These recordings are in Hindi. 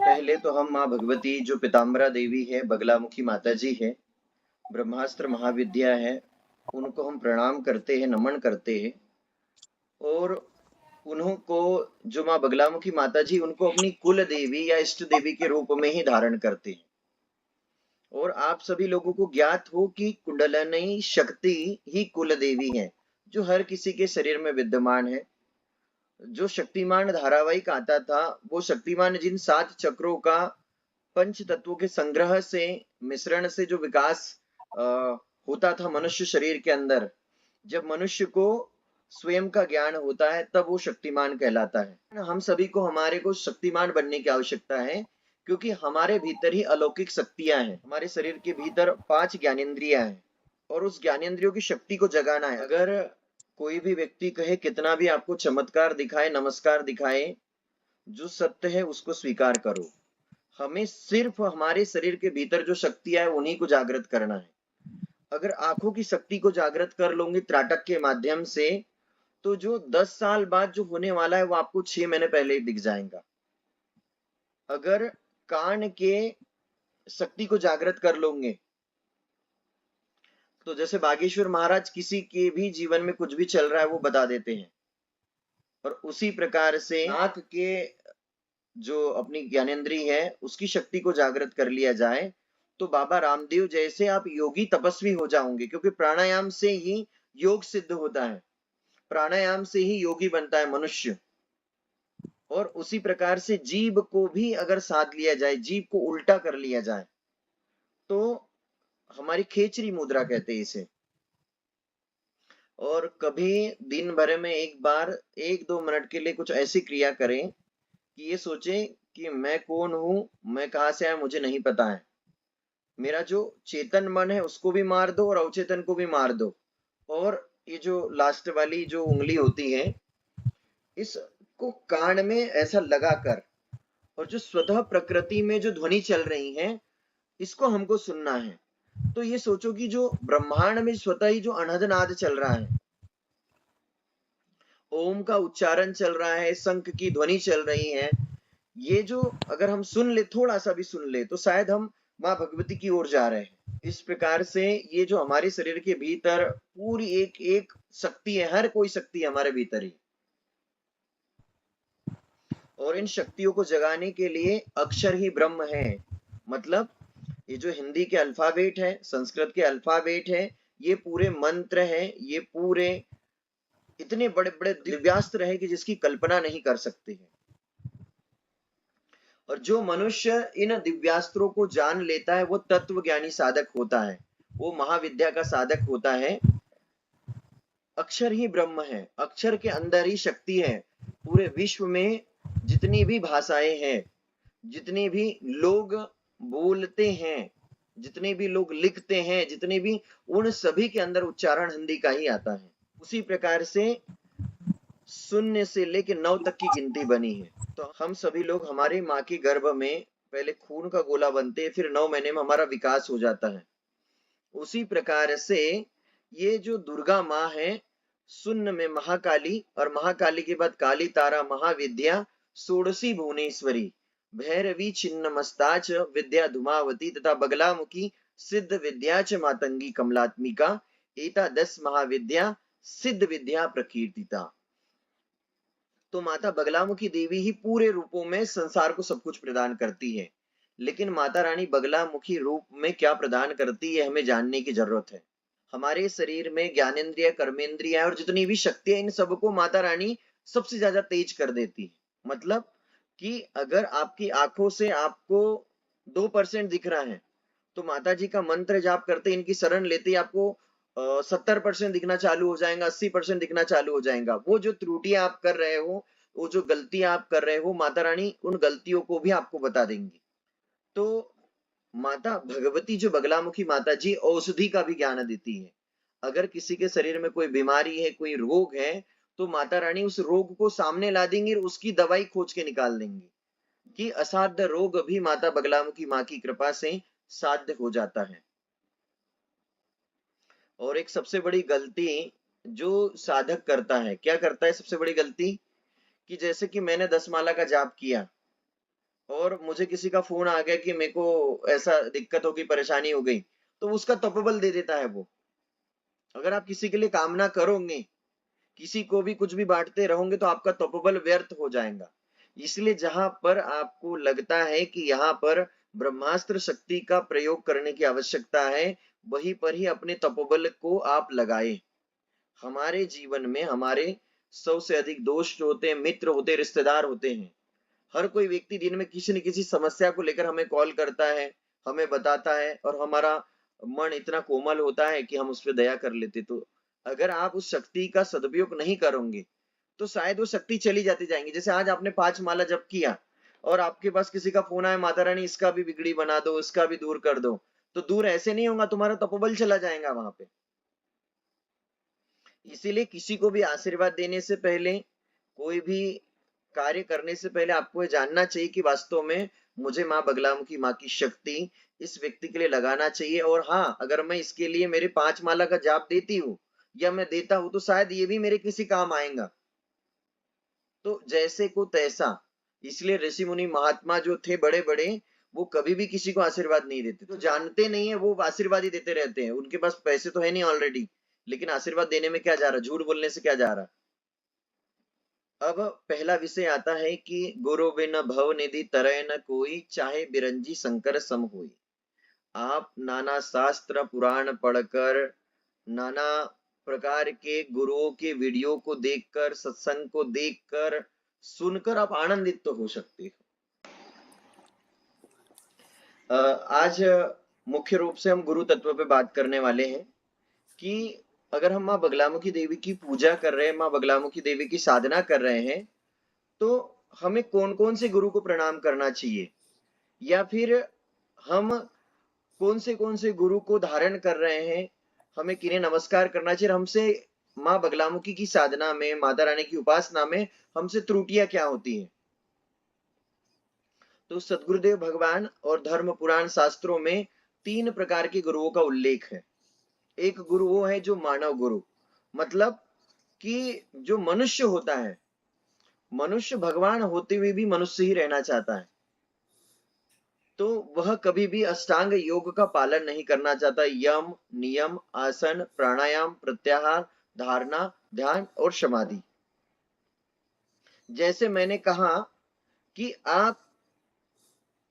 पहले तो हम माँ भगवती जो पीताम्बरा देवी है, बगलामुखी माता जी है, ब्रह्मास्त्र महाविद्या है, उनको हम प्रणाम करते हैं, नमन करते हैं। और उन्हों को जो माँ बगलामुखी माता जी उनको अपनी कुल देवी या इष्ट देवी के रूप में ही धारण करते हैं। और आप सभी लोगों को ज्ञात हो कि कुंडलिनी शक्ति ही कुल देवी है, जो हर किसी के शरीर में विद्यमान है। जो शक्तिमान धारावाहिक आता था, वो शक्तिमान जिन 7 चक्रों का पंच तत्वों के संग्रह से, मिश्रण से जो विकास अ, होता था मनुष्य शरीर के अंदर, जब मनुष्य को स्वयं का ज्ञान होता है तब वो शक्तिमान कहलाता है। हम सभी को हमारे को शक्तिमान बनने की आवश्यकता है, क्योंकि हमारे भीतर ही अलौकिक शक्तियां हैं। हमारे शरीर के भीतर 5 ज्ञानेंद्रियां हैं और उस ज्ञानेंद्रियों की शक्ति को जगाना है। अगर कोई भी व्यक्ति कहे कितना भी आपको चमत्कार दिखाए, नमस्कार दिखाए, जो सत्य है उसको स्वीकार करो। हमें सिर्फ हमारे शरीर के भीतर जो शक्तियां है उन्हीं को जागृत करना है। अगर आंखों की शक्ति को जागृत कर लोगे त्राटक के माध्यम से, तो जो 10 साल बाद जो होने वाला है वो आपको 6 महीने पहले ही दिख जाएगा। अगर कान के शक्ति को जागृत कर लोगे, तो जैसे बागेश्वर महाराज किसी के भी जीवन में कुछ भी चल रहा है वो बता देते हैं। और उसी प्रकार से नाक के जो अपनी ज्ञानेंद्री है उसकी शक्ति को जागृत कर लिया जाए, तो बाबा रामदेव जैसे आप योगी तपस्वी हो जाओगे, क्योंकि प्राणायाम से ही योग सिद्ध होता है, प्राणायाम से ही योगी बनता है मनुष्य। और उसी प्रकार से जीभ को भी अगर साध लिया जाए, जीभ को उल्टा कर लिया जाए, तो हमारी खेचरी मुद्रा कहते हैं इसे। और कभी दिन भर में एक बार 1-2 मिनट के लिए कुछ ऐसी क्रिया करें कि ये सोचे कि मैं कौन हूं, मैं कहां से आया, मुझे नहीं पता है। मेरा जो चेतन मन है उसको भी मार दो और अवचेतन को भी मार दो। और ये जो लास्ट वाली जो उंगली होती है, इसको कान में ऐसा लगाकर, और जो स्वतः प्रकृति में जो ध्वनि चल रही है इसको हमको सुनना है। तो ये सोचो कि जो ब्रह्मांड में स्वतः ही जो अनहद चल रहा है, ओम का उच्चारण चल रहा है, शंख की ध्वनि चल रही है, ये जो अगर हम सुन ले, थोड़ा सा भी सुन ले, तो शायद हम माँ भगवती की ओर जा रहे हैं। इस प्रकार से ये जो हमारे शरीर के भीतर पूरी एक एक शक्ति है, हर कोई शक्ति हमारे भीतर ही, और इन शक्तियों को जगाने के लिए अक्षर ही ब्रह्म है। मतलब ये जो हिंदी के अल्फाबेट है, संस्कृत के अल्फाबेट है, ये पूरे मंत्र है, ये पूरे इतने बड़े बड़े दिव्यास्त्र है कि जिसकी कल्पना नहीं कर सकते हैं। और जो मनुष्य इन दिव्यास्त्रों को जान लेता है वो तत्व ज्ञानी साधक होता है, वो महाविद्या का साधक होता है। अक्षर ही ब्रह्म है, अक्षर के अंदर ही शक्ति है। पूरे विश्व में जितनी भी भाषाएं हैं, जितने भी लोग बोलते हैं, जितने भी लोग लिखते हैं, जितने भी, उन सभी के अंदर उच्चारण हिंदी का ही आता है। उसी प्रकार से शून्य से लेकर 9 तक की गिनती बनी है। तो हम सभी लोग हमारे माँ के गर्भ में पहले खून का गोला बनते हैं, फिर 9 महीने में हमारा विकास हो जाता है। उसी प्रकार से ये जो दुर्गा माँ है, शून्य में महाकाली, और महाकाली के बाद काली तारा महाविद्या, षोडशी भुवनेश्वरी, भैरवी छिन्न मस्ताच विद्या धुमावती तथा बगलामुखी सिद्ध विद्या च मातंगी कमलात्मिका, एता 10 महाविद्या सिद्ध विद्या प्रकीर्तिता। तो माता बगलामुखी देवी ही पूरे रूपों में संसार को सब कुछ प्रदान करती है। लेकिन माता रानी बगलामुखी रूप में क्या प्रदान करती है, हमें जानने की जरूरत है। हमारे शरीर में ज्ञानेंद्रिय, कर्मेंद्रिय और जितनी भी शक्तियां, इन सबको माता रानी सबसे ज्यादा तेज कर देती है। मतलब कि अगर आपकी आंखों से आपको 2% दिख रहा है, तो माता जी का मंत्र जाप करते, इनकी शरण लेते आपको 70% दिखना चालू हो जाएगा, 80% दिखना चालू हो जाएगा। वो जो त्रुटियां आप कर रहे हो, वो जो गलतियां आप कर रहे हो, माता रानी उन गलतियों को भी आपको बता देंगी। तो माता भगवती जो बगलामुखी माता जी औषधि का भी ज्ञान देती है। अगर किसी के शरीर में कोई बीमारी है, कोई रोग है, तो माता रानी उस रोग को सामने ला देंगी और उसकी दवाई खोज के निकाल देंगी। कि असाध्य रोग भी माता बगलामुखी माँ की कृपा से साध्य हो जाता है। और एक सबसे बड़ी गलती जो साधक करता है, क्या करता है सबसे बड़ी गलती, कि जैसे कि मैंने 10 माला का जाप किया और मुझे किसी का फोन आ गया कि मेरे को ऐसा दिक्कत होगी, परेशानी हो गई, तो उसका तपोबल दे देता है वो। अगर आप किसी के लिए कामना करोगे, किसी को भी कुछ भी बांटते रहोगे, तो आपका तपोबल व्यर्थ हो जाएगा। इसलिए जहां पर आपको लगता है कि यहाँ पर ब्रह्मास्त्र शक्ति का प्रयोग करने की आवश्यकता है, वहीं पर ही अपने तपोबल को आप लगाए। हमारे जीवन में हमारे 100 से अधिक दोस्त होते हैं, मित्र होते हैं, रिश्तेदार होते हैं। हर कोई व्यक्ति दिन में किसी न किसी समस्या को लेकर हमें कॉल करता है, हमें बताता है, और हमारा मन इतना कोमल होता है कि हम उस पर दया कर लेते। तो अगर आप उस शक्ति का सदुपयोग नहीं करोगे, तो शायद वो शक्ति चली जाती जाएंगी। जैसे आज आपने 5 माला जप किया और आपके पास किसी का फोन आया, माता रानी इसका भी बिगड़ी बना दो, इसका भी दूर कर दो, तो दूर ऐसे नहीं होगा, तुम्हारा तपोबल चला जाएगा वहां पे। इसीलिए किसी को भी आशीर्वाद देने से पहले, कोई भी कार्य करने से पहले आपको ये जानना चाहिए कि वास्तव में मुझे माँ बगलामुखी माँ की शक्ति इस व्यक्ति के लिए लगाना चाहिए। और हाँ, अगर मैं इसके लिए मेरे 5 माला का जाप देती हूँ या मैं देता हूं, तो शायद ये भी मेरे किसी काम आएगा। तो जैसे को तैसा। इसलिए ऋषि मुनि महात्मा जो थे बड़े बड़े, वो कभी भी किसी को आशीर्वाद नहीं देते। तो जानते नहीं है, वो आशीर्वाद ही देते रहते हैं। उनके पास पैसे तो है नहीं ऑलरेडी, लेकिन आशीर्वाद देने में क्या जा रहा, झूठ बोलने से क्या जा रहा। अब पहला विषय आता है कि गुरु बिन भव निधि तरय न कोई, चाहे बिरंजी शंकर सम होई। आप नाना शास्त्र पुराण पढ़कर, नाना प्रकार के गुरुओं के वीडियो को देखकर, सत्संग को देखकर, सुनकर आप आनंदित तो हो सकते हो। आज मुख्य रूप से हम गुरु तत्व पे बात करने वाले हैं कि अगर हम माँ बगलामुखी देवी की पूजा कर रहे हैं, माँ बगलामुखी देवी की साधना कर रहे हैं, तो हमें कौन कौन से गुरु को प्रणाम करना चाहिए, या फिर हम कौन से गुरु को धारण कर रहे हैं, हमें किन्हें नमस्कार करना चाहिए, हमसे माँ बगलामुखी की साधना में, माता रानी की उपासना में हमसे त्रुटियां क्या होती हैं। तो सदगुरुदेव भगवान और धर्म पुराण शास्त्रों में 3 प्रकार के गुरुओं का उल्लेख है। एक गुरु वो है जो मानव गुरु, मतलब कि जो मनुष्य होता है, मनुष्य भगवान होते हुए भी मनुष्य ही रहना चाहता है, तो वह कभी भी अष्टांग योग का पालन नहीं करना चाहता। यम, नियम, आसन, प्राणायाम, प्रत्याहार, धारणा, ध्यान और समाधि। जैसे मैंने कहा कि आप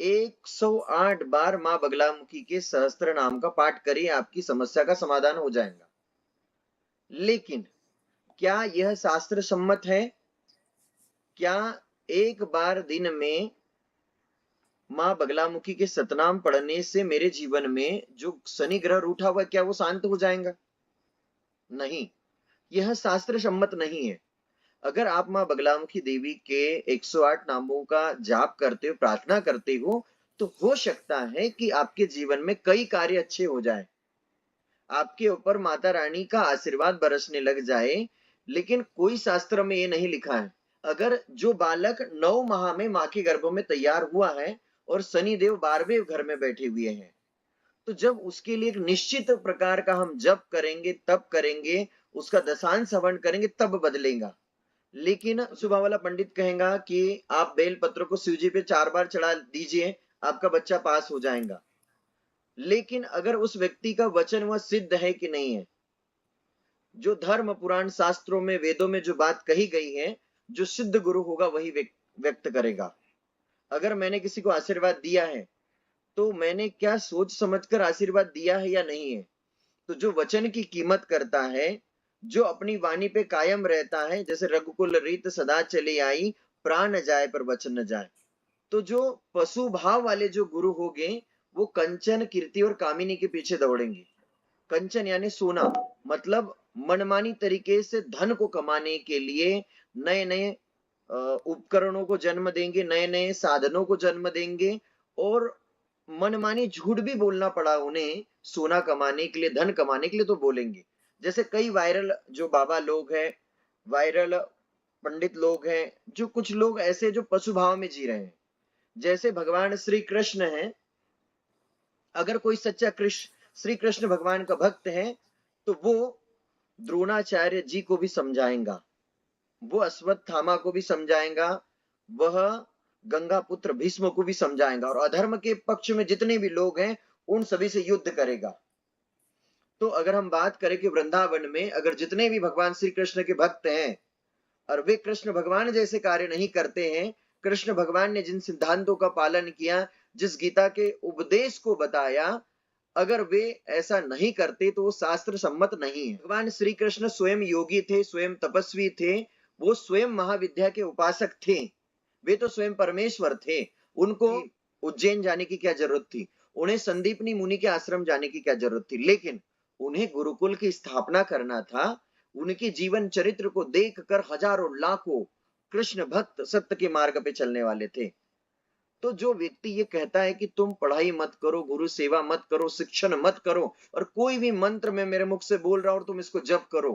108 बार माँ बगलामुखी के सहस्त्र नाम का पाठ करिए, आपकी समस्या का समाधान हो जाएगा। लेकिन क्या यह शास्त्र सम्मत है? क्या एक बार दिन में माँ बगलामुखी के सतनाम पढ़ने से मेरे जीवन में जो शनि ग्रह रूठा हुआ, क्या वो शांत हो जाएगा? नहीं, यह शास्त्र सम्मत नहीं है। अगर आप माँ बगलामुखी देवी के 108 नामों का जाप करते हो, प्रार्थना करते हो, तो हो सकता है कि आपके जीवन में कई कार्य अच्छे हो जाए, आपके ऊपर माता रानी का आशीर्वाद बरसने लग जाए। लेकिन कोई शास्त्र में ये नहीं लिखा है। अगर जो बालक 9 माह में माँ के गर्भ में तैयार हुआ है और शनिदेव 12वें घर में बैठे हुए हैं, तो जब उसके लिए एक निश्चित प्रकार का हम जप करेंगे, तब करेंगे, उसका दशांश हवन करेंगे, तब बदलेगा। लेकिन सुबह वाला पंडित कहेगा कि आप बेल पत्र को शिव जी पे 4 बार चढ़ा दीजिए, आपका बच्चा पास हो जाएगा। लेकिन अगर उस व्यक्ति का वचन वह सिद्ध है कि नहीं है, जो धर्म पुराण शास्त्रों में, वेदों में जो बात कही गई है, जो सिद्ध गुरु होगा वही व्यक्त करेगा। अगर मैंने किसी को आशीर्वाद दिया है, तो मैंने क्या सोच समझकर आशीर्वाद दिया है या नहीं है। तो जो वचन की कीमत करता है, जो अपनी वाणी पे कायम रहता है, जैसे रघुकुल रीत सदा चली आई, प्राण न जाए पर वचन न जाए। तो जो पशु भाव वाले जो गुरु होंगे, वो कंचन, कीर्ति और कामिनी के पीछे दौड़ेंगे। कंचन यानी सोना, मतलब मनमानी तरीके से धन को कमाने के लिए नए नए उपकरणों को जन्म देंगे, नए नए साधनों को जन्म देंगे, और मनमानी झूठ भी बोलना पड़ा उन्हें सोना कमाने के लिए, धन कमाने के लिए, तो बोलेंगे। जैसे कई वायरल जो बाबा लोग हैं, वायरल पंडित लोग हैं, जो कुछ लोग ऐसे जो पशु भाव में जी रहे हैं। जैसे भगवान श्री कृष्ण हैं, अगर कोई सच्चा श्री कृष्ण भगवान का भक्त है, तो वो द्रोणाचार्य जी को भी समझाएगा, वो अश्वत्थामा को भी समझाएगा, वह गंगा पुत्र भीष्म को भी समझाएगा और अधर्म के पक्ष में जितने भी लोग हैं उन सभी से युद्ध करेगा। तो अगर हम बात करें कि वृंदावन में अगर जितने भी भगवान श्री कृष्ण के भक्त हैं और वे कृष्ण भगवान जैसे कार्य नहीं करते हैं, कृष्ण भगवान ने जिन सिद्धांतों का पालन किया, जिस गीता के उपदेश को बताया, अगर वे ऐसा नहीं करते तो वो शास्त्र सम्मत नहीं है। भगवान श्री कृष्ण स्वयं योगी थे, स्वयं तपस्वी थे, वो स्वयं महाविद्या के उपासक थे, वे तो स्वयं परमेश्वर थे। उनको उज्जैन जाने की क्या जरूरत थी, उन्हें संदीपनी मुनि के आश्रम जाने की क्या जरूरत थी, लेकिन उन्हें गुरुकुल की स्थापना करना था। उनके जीवन चरित्र को देखकर हजारों लाखों कृष्ण भक्त सत्य के मार्ग पे चलने वाले थे। तो जो व्यक्ति ये कहता है कि तुम पढ़ाई मत करो, गुरु सेवा मत करो, शिक्षण मत करो और कोई भी मंत्र मैं मेरे मुख से बोल रहा हूं और तुम इसको जप करो,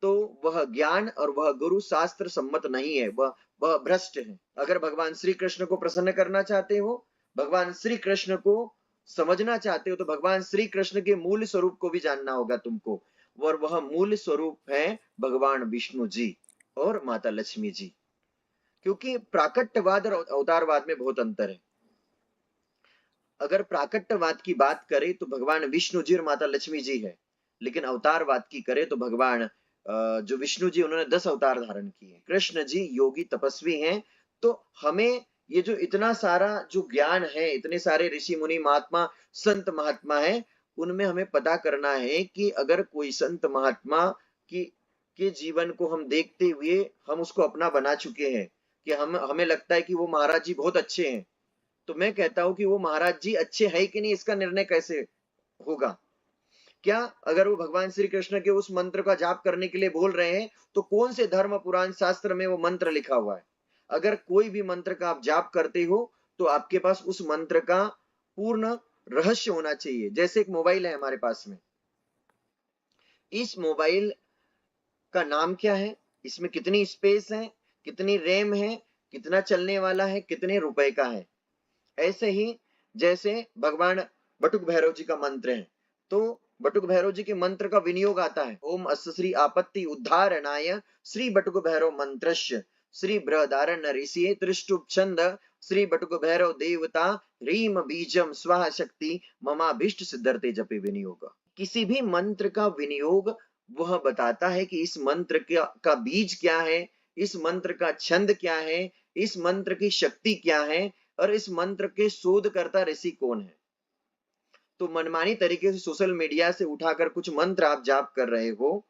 तो वह ज्ञान और वह गुरु शास्त्र सम्मत नहीं है, वह भ्रष्ट है। अगर भगवान श्री कृष्ण को प्रसन्न करना चाहते हो, भगवान श्री कृष्ण को समझना चाहते हो, तो भगवान श्री कृष्ण के मूल स्वरूप को भी जानना होगा तुमको, और वह मूल स्वरूप है भगवान विष्णु जी और माता लक्ष्मी जी। क्योंकि प्राकट्यवाद और अवतारवाद में बहुत अंतर है। अगर प्राकट्यवाद की बात करें तो भगवान विष्णु जी और माता लक्ष्मी जी है, लेकिन अवतारवाद की करें तो भगवान जो विष्णु जी उन्होंने 10 अवतार धारण किए, कृष्ण जी योगी तपस्वी हैं। तो हमें ये जो इतना सारा जो ज्ञान है, इतने सारे ऋषि मुनि महात्मा संत महात्मा है, उनमें हमें पता करना है कि अगर कोई संत महात्मा की के जीवन को हम देखते हुए हम उसको अपना बना चुके हैं, कि हमें लगता है कि वो महाराज जी बहुत अच्छे हैं, तो मैं कहता हूं कि वो महाराज जी अच्छे हैं कि नहीं इसका निर्णय कैसे होगा? क्या अगर वो भगवान श्री कृष्ण के उस मंत्र का जाप करने के लिए बोल रहे हैं, तो कौन से धर्म पुराण शास्त्र में वो मंत्र लिखा हुआ है? अगर कोई भी मंत्र का आप जाप करते हो तो आपके पास उस मंत्र का पूर्ण रहस्य होना चाहिए। जैसे एक मोबाइल है हमारे पास में, इस मोबाइल का नाम क्या है, इसमें कितनी स्पेस है, कितनी रैम है, कितना चलने वाला है, कितने रुपए का है। ऐसे ही जैसे भगवान बटुक भैरव जी का मंत्र है, तो बटुक भैरव जी के मंत्र का विनियोग आता है, ओम अस्य श्री आपत्ति उद्धारणाय श्री बटुक भैरव मंत्रस्य श्री बृहदारण्य ऋषि त्रिष्टुप छंद श्री बटुक भैरव देवता ह्रीम बीजम स्वाहा शक्ति ममाभीष्ट सिद्धर्ते जपे विनियोग। किसी भी मंत्र का विनियोग वह बताता है कि इस मंत्र का बीज क्या है, इस मंत्र का छंद क्या है, इस मंत्र की शक्ति क्या है और इस मंत्र के शोधकर्ता ऋषि कौन है। तो मनमानी तरीके से सोशल मीडिया से उठाकर कुछ मंत्र आप जाप कर रहे हो,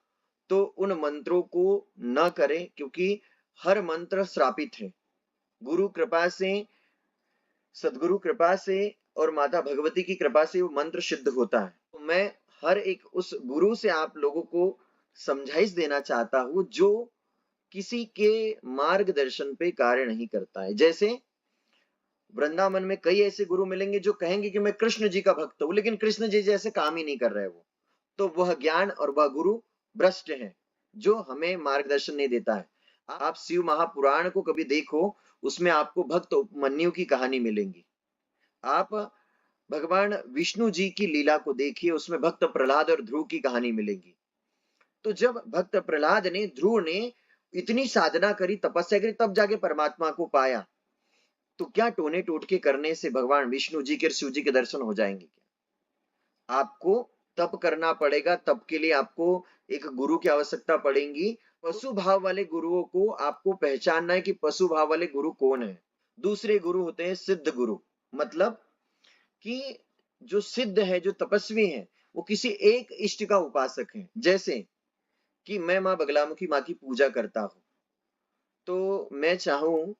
तो उन मंत्रों को न करें, क्योंकि हर मंत्र श्रापित है। गुरु कृपा से, सदगुरु कृपा से और माता भगवती की कृपा से वो मंत्र सिद्ध होता है। तो मैं हर एक उस गुरु से आप लोगों को समझाइश देना चाहता हूं जो किसी के मार्गदर्शन पे कार्य नहीं करता है। जैसे वृंदावन में कई ऐसे गुरु मिलेंगे जो कहेंगे कि मैं कृष्ण जी का भक्त हूं, लेकिन कृष्ण जी जैसे काम ही नहीं कर रहे वो, तो वह ज्ञान और वह गुरु भ्रष्ट है जो हमें मार्गदर्शन नहीं देता है। आप शिव महापुराण को कभी देखो, उसमें आपको भक्त उपमन्यु की कहानी मिलेंगी। आप भगवान विष्णु जी की लीला को देखिए, उसमें भक्त प्रहलाद और ध्रुव की कहानी मिलेगी। तो जब भक्त प्रहलाद ने, ध्रुव ने इतनी साधना करी, तपस्या करी, तब जाके परमात्मा को पाया, तो क्या टोने टोटके करने से भगवान विष्णु जी के, शिव जी के दर्शन हो जाएंगे क्या? आपको तप करना पड़ेगा, तप के लिए आपको एक गुरु की आवश्यकता पड़ेगी। पशु भाव वाले गुरुओं को आपको पहचानना है कि पशु भाव वाले गुरु कौन है। दूसरे गुरु होते हैं सिद्ध गुरु, मतलब कि जो सिद्ध है, जो तपस्वी है, वो किसी एक इष्ट का उपासक है। जैसे कि मैं माँ बगलामुखी माँ की पूजा करता हूं, तो मैं चाहूं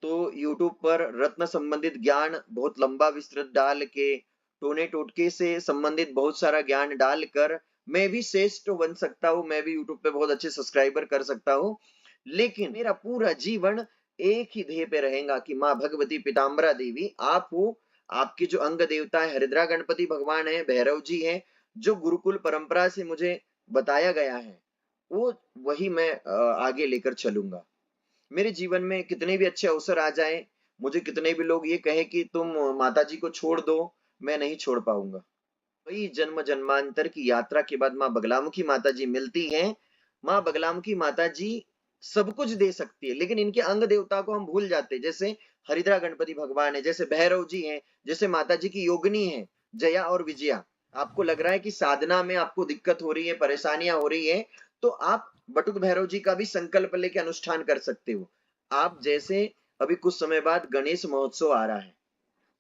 तो YouTube पर रत्न संबंधित ज्ञान बहुत लंबा विस्तृत डाल के, टोने टोटके से संबंधित बहुत सारा ज्ञान डालकर मैं भी श्रेष्ठ बन सकता हूँ, मैं भी YouTube पे बहुत अच्छे सब्सक्राइबर कर सकता हूँ, लेकिन मेरा पूरा जीवन एक ही ध्येय पे रहेगा कि माँ भगवती पीताम्बरा देवी आप हो, आपके जो अंग देवता है हरिद्रा गणपति भगवान है, भैरव जी हैं, जो गुरुकुल परंपरा से मुझे बताया गया है, वो वही मैं आगे लेकर चलूंगा। मेरे जीवन में कितने भी अच्छे अवसर आ जाएं, मुझे कितने भी लोग ये कहें कि तुम माताजी को छोड़ दो, मैं नहीं छोड़ पाऊंगा। कई जन्म जन्मांतर की यात्रा के बाद माँ बगलामुखी माताजी मिलती हैं। माँ बगलामुखी माताजी सब कुछ दे सकती है, लेकिन इनके अंग देवता को हम भूल जाते हैं। जैसे हरिद्रा गणपति भगवान है, जैसे भैरव जी हैं, जैसे माता जी की योगिनी है जया और विजया। आपको लग रहा है कि साधना में आपको दिक्कत हो रही है, परेशानियां हो रही है, तो आप बटुक भैरव जी का भी संकल्प लेके अनुष्ठान कर सकते हो। आप जैसे अभी कुछ समय बाद गणेश महोत्सव आ रहा है,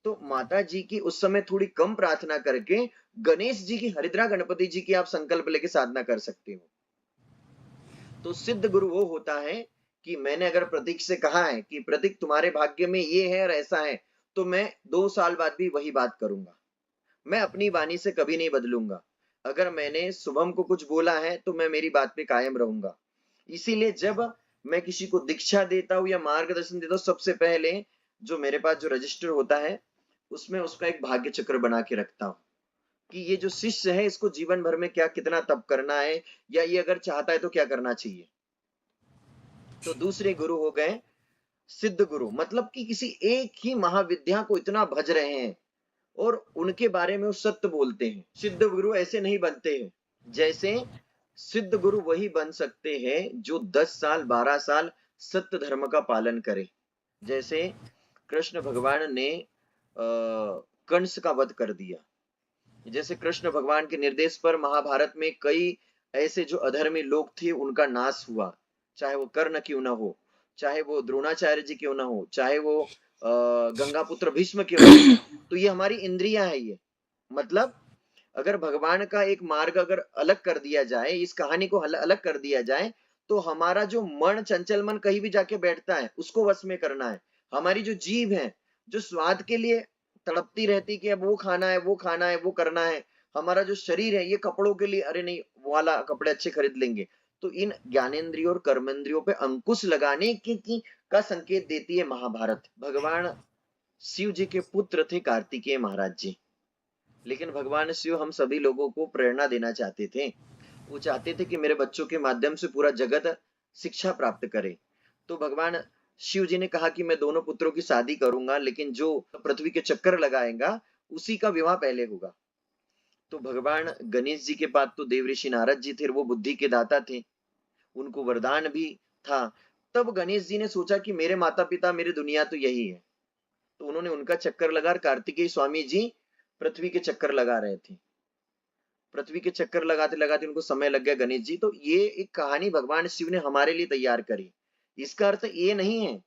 तो माता जी की उस समय थोड़ी कम प्रार्थना करके गणेश जी की, हरिद्रा गणपति जी की आप संकल्प लेके साधना कर सकते हो। तो सिद्ध गुरु वो होता है कि मैंने अगर प्रतीक से कहा है कि प्रतीक तुम्हारे भाग्य में ये है और ऐसा है, तो मैं 2 साल बाद भी वही बात करूंगा। मैं अपनी वाणी से कभी नहीं बदलूंगा। अगर मैंने शुभम को कुछ बोला है तो मैं मेरी बात पे कायम रहूंगा। इसीलिए जब मैं किसी को दीक्षा देता हूँ या मार्गदर्शन देता हूँ, सबसे पहले जो मेरे पास जो रजिस्टर होता है उसमें उसका एक भाग्य चक्र बना के रखता हूँ कि ये जो शिष्य है इसको जीवन भर में क्या कितना तप करना है, या ये अगर चाहता है तो क्या करना चाहिए। तो दूसरे गुरु हो गए सिद्ध गुरु, मतलब कि किसी एक ही महाविद्या को इतना भज रहे हैं और उनके बारे में वो सत्य बोलते हैं। सिद्ध गुरु ऐसे नहीं बनते हैं। जैसे सिद्ध गुरु वही बन सकते हैं जो 10 साल 12 साल सत्य धर्म का पालन करे। जैसे कृष्ण भगवान ने कंस का वध कर दिया। जैसे कृष्ण भगवान के निर्देश पर महाभारत में कई ऐसे जो अधर्मी लोग थे उनका नाश हुआ, चाहे वो कर्ण क्यों ना हो, चाहे वो द्रोणाचार्य जी क्यों ना हो, चाहे वो गंगा पुत्र भीष्म क्यों ना हो। तो ये हमारी इंद्रियां है। ये मतलब अगर भगवान का एक मार्ग अगर अलग कर दिया जाए, इस कहानी को अलग कर दिया जाए, तो हमारा जो मन, चंचल मन कहीं भी जाके बैठता है उसको वश में करना है। हमारी जो जीभ है, जो स्वाद के लिए तड़पती रहती कि अब वो खाना है, वो खाना है, वो करना है। हमारा जो शरीर है ये कपड़ों के लिए, अरे नहीं वो वाला कपड़े अच्छे खरीद लेंगे। तो इन ज्ञानेंद्रियों और कर्मेंद्रियों पे अंकुश लगाने की का संकेत देती है महाभारत। भगवान शिव जी के पुत्र थे कार्तिकेय महाराज जी, लेकिन भगवान शिव हम सभी लोगों को प्रेरणा देना चाहते थे। वो चाहते थे कि मेरे बच्चों के माध्यम से पूरा जगत शिक्षा प्राप्त करे। तो भगवान शिव जी ने कहा कि मैं दोनों पुत्रों की शादी करूंगा, लेकिन जो पृथ्वी के चक्कर लगाएगा उसी का विवाह पहले होगा। तो भगवान गणेश जी के पास तो देव ऋषि नारद जी थे, वो बुद्धि के दाता थे, उनको वरदान भी था। तब गणेश जी ने सोचा कि मेरे माता पिता, मेरी दुनिया तो यही है। तो उन्होंने उनका चक्कर लगा, कार्तिकेय स्वामी जी पृथ्वी के चक्कर लगा रहे थे। पृथ्वी के चक्कर लगाते लगाते उनको समय लग गया गणेश जी। तो ये एक कहानी भगवान शिव ने हमारे लिए तैयार करी। इसका अर्थ ये नहीं है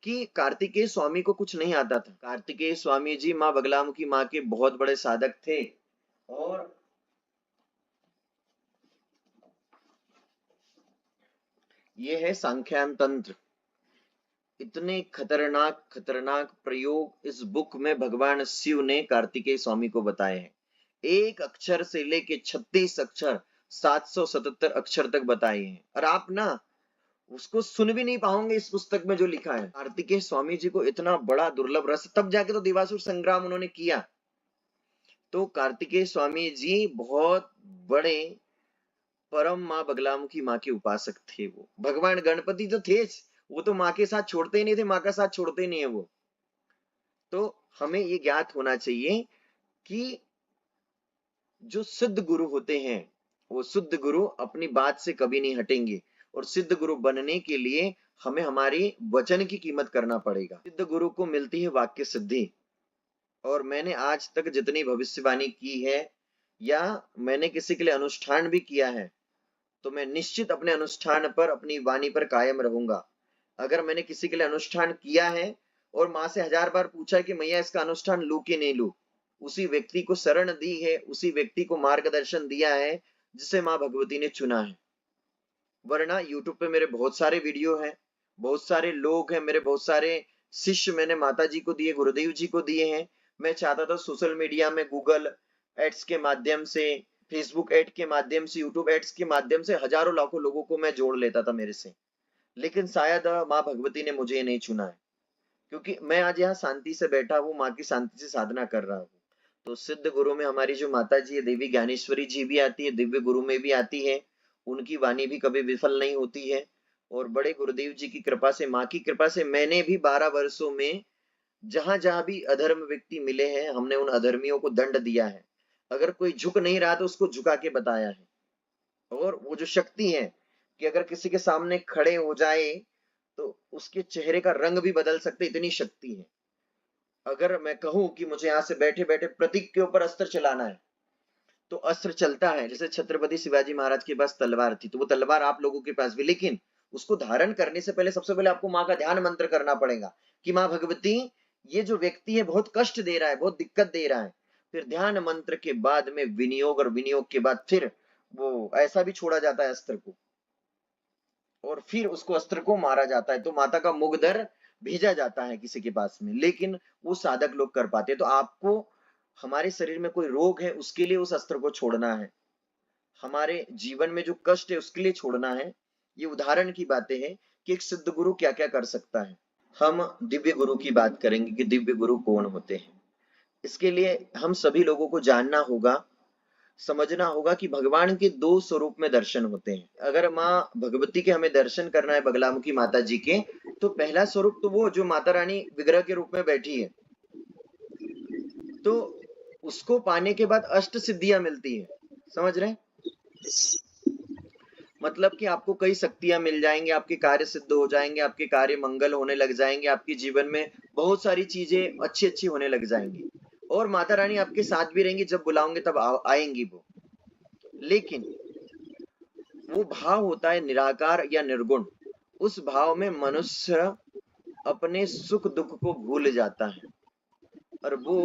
कि कार्तिकेय स्वामी को कुछ नहीं आता था। कार्तिकेय स्वामी जी माँ बगलामुखी माँ के बहुत बड़े साधक थे, और ये है सांख्यान तंत्र। इतने खतरनाक खतरनाक प्रयोग इस बुक में भगवान शिव ने कार्तिकेय स्वामी को बताए हैं। एक अक्षर से लेके 36 अक्षर, 777 अक्षर तक बताए हैं, और आप ना उसको सुन भी नहीं पाओगे इस पुस्तक में जो लिखा है। कार्तिकेय स्वामी जी को इतना बड़ा दुर्लभ रस, तब जाके तो देवासुर संग्राम उन्होंने किया। तो कार्तिकेय स्वामी जी बहुत बड़े परम माँ बगलामुखी माँ के उपासक थे। वो भगवान गणपति तो थे, वो तो माँ के साथ छोड़ते ही नहीं थे, माँ का साथ छोड़ते ही नहीं है वो। तो हमें ये ज्ञात होना चाहिए कि जो सिद्ध गुरु होते हैं वो सिद्ध गुरु अपनी बात से कभी नहीं हटेंगे, और सिद्ध गुरु बनने के लिए हमें हमारी वचन की कीमत करना पड़ेगा। सिद्ध गुरु को मिलती है वाक्य सिद्धि। और मैंने आज तक जितनी भविष्यवाणी की है या मैंने किसी के लिए अनुष्ठान भी किया है, तो मैं निश्चित अपने अनुष्ठान पर, अपनी वाणी पर कायम रहूंगा। अगर मैंने किसी के लिए अनुष्ठान किया है और माँ से 1000 बार पूछा है कि मैया इसका अनुष्ठान लू कि नहीं लू, उसी व्यक्ति को शरण दी है, उसी व्यक्ति को मार्गदर्शन दिया है जिसे माँ भगवती ने चुना है। वरना यूट्यूब पे मेरे बहुत सारे वीडियो हैं, बहुत सारे लोग हैं, मेरे बहुत सारे शिष्य मैंने माता जी को दिए, गुरुदेव जी को दिए हैं। मैं चाहता था सोशल मीडिया में गूगल एड्स के माध्यम से, फेसबुक एड के माध्यम से, यूट्यूब एड्स के माध्यम से हजारों लाखों लोगों को मैं जोड़ लेता था मेरे से, लेकिन शायद माँ भगवती ने मुझे नहीं चुना है, क्योंकि मैं आज यहाँ शांति से बैठा हूँ, माँ की शांति से साधना कर रहा हूँ। तो सिद्ध गुरु में हमारी जो माता जी है देवी ज्ञानेश्वरी जी भी आती है, दिव्य गुरु में भी आती है, उनकी वाणी भी कभी विफल नहीं होती है। और बड़े गुरुदेव जी की कृपा से, माँ की कृपा से, मैंने भी 12 वर्षों में जहां जहां भी अधर्म व्यक्ति मिले हैं, हमने उन अधर्मियों को दंड दिया है। अगर कोई झुक नहीं रहा तो उसको झुका के बताया है। और वो जो शक्ति है कि अगर किसी के सामने खड़े हो जाए तो उसके चेहरे का रंग भी बदल सकते, इतनी शक्ति है। अगर मैं कहूं कि मुझे यहाँ से बैठे बैठे प्रतीक के ऊपर अस्त्र चलाना है तो अस्त्र चलता है। जैसे छत्रपति शिवाजी महाराज के पास तलवार थी तो वो तलवार आप लोगों के पास भी, लेकिन उसको धारण करने से पहले सबसे पहले आपको माँ का ध्यान मंत्र करना पड़ेगा कि माँ भगवती, ये जो व्यक्ति है बहुत कष्ट दे रहा है, बहुत दिक्कत दे रहा है। फिर ध्यान मंत्र के बाद में विनियोग, और विनियोग के बाद फिर वो ऐसा भी छोड़ा जाता है अस्त्र को, और फिर उसको अस्त्र को मारा जाता है। तो माता का मुगदर भेजा जाता है किसी के पास में, लेकिन वो साधक लोग कर पाते हैं। तो आपको, हमारे शरीर में कोई रोग है उसके लिए उस अस्त्र को छोड़ना है, हमारे जीवन में जो कष्ट है उसके लिए छोड़ना है। ये उदाहरण की बातें हैं कि एक सिद्ध गुरु क्या क्या कर सकता है। हम दिव्य गुरु की बात करेंगे कि दिव्य गुरु कौन होते हैं। इसके लिए हम सभी लोगों को जानना होगा, समझना होगा कि भगवान के दो स्वरूप में दर्शन होते हैं। अगर माँ भगवती के हमें दर्शन करना है, बगलामुखी माता जी के, तो पहला स्वरूप तो वो जो माता रानी विग्रह के रूप में बैठी है, तो उसको पाने के बाद अष्ट सिद्धियां मिलती है। समझ रहे हैं? मतलब कि आपको कई शक्तियां मिल जाएंगी, आपके कार्य सिद्ध हो जाएंगे, आपके कार्य मंगल होने लग जाएंगे, आपके जीवन में बहुत सारी चीजें अच्छी अच्छी होने लग जाएंगी, और माता रानी आपके साथ भी रहेंगी, जब बुलाओगे तब आएंगी वो। लेकिन वो भाव होता है निराकार या निर्गुण, उस भाव में मनुष्य अपने सुख दुख को भूल जाता है और वो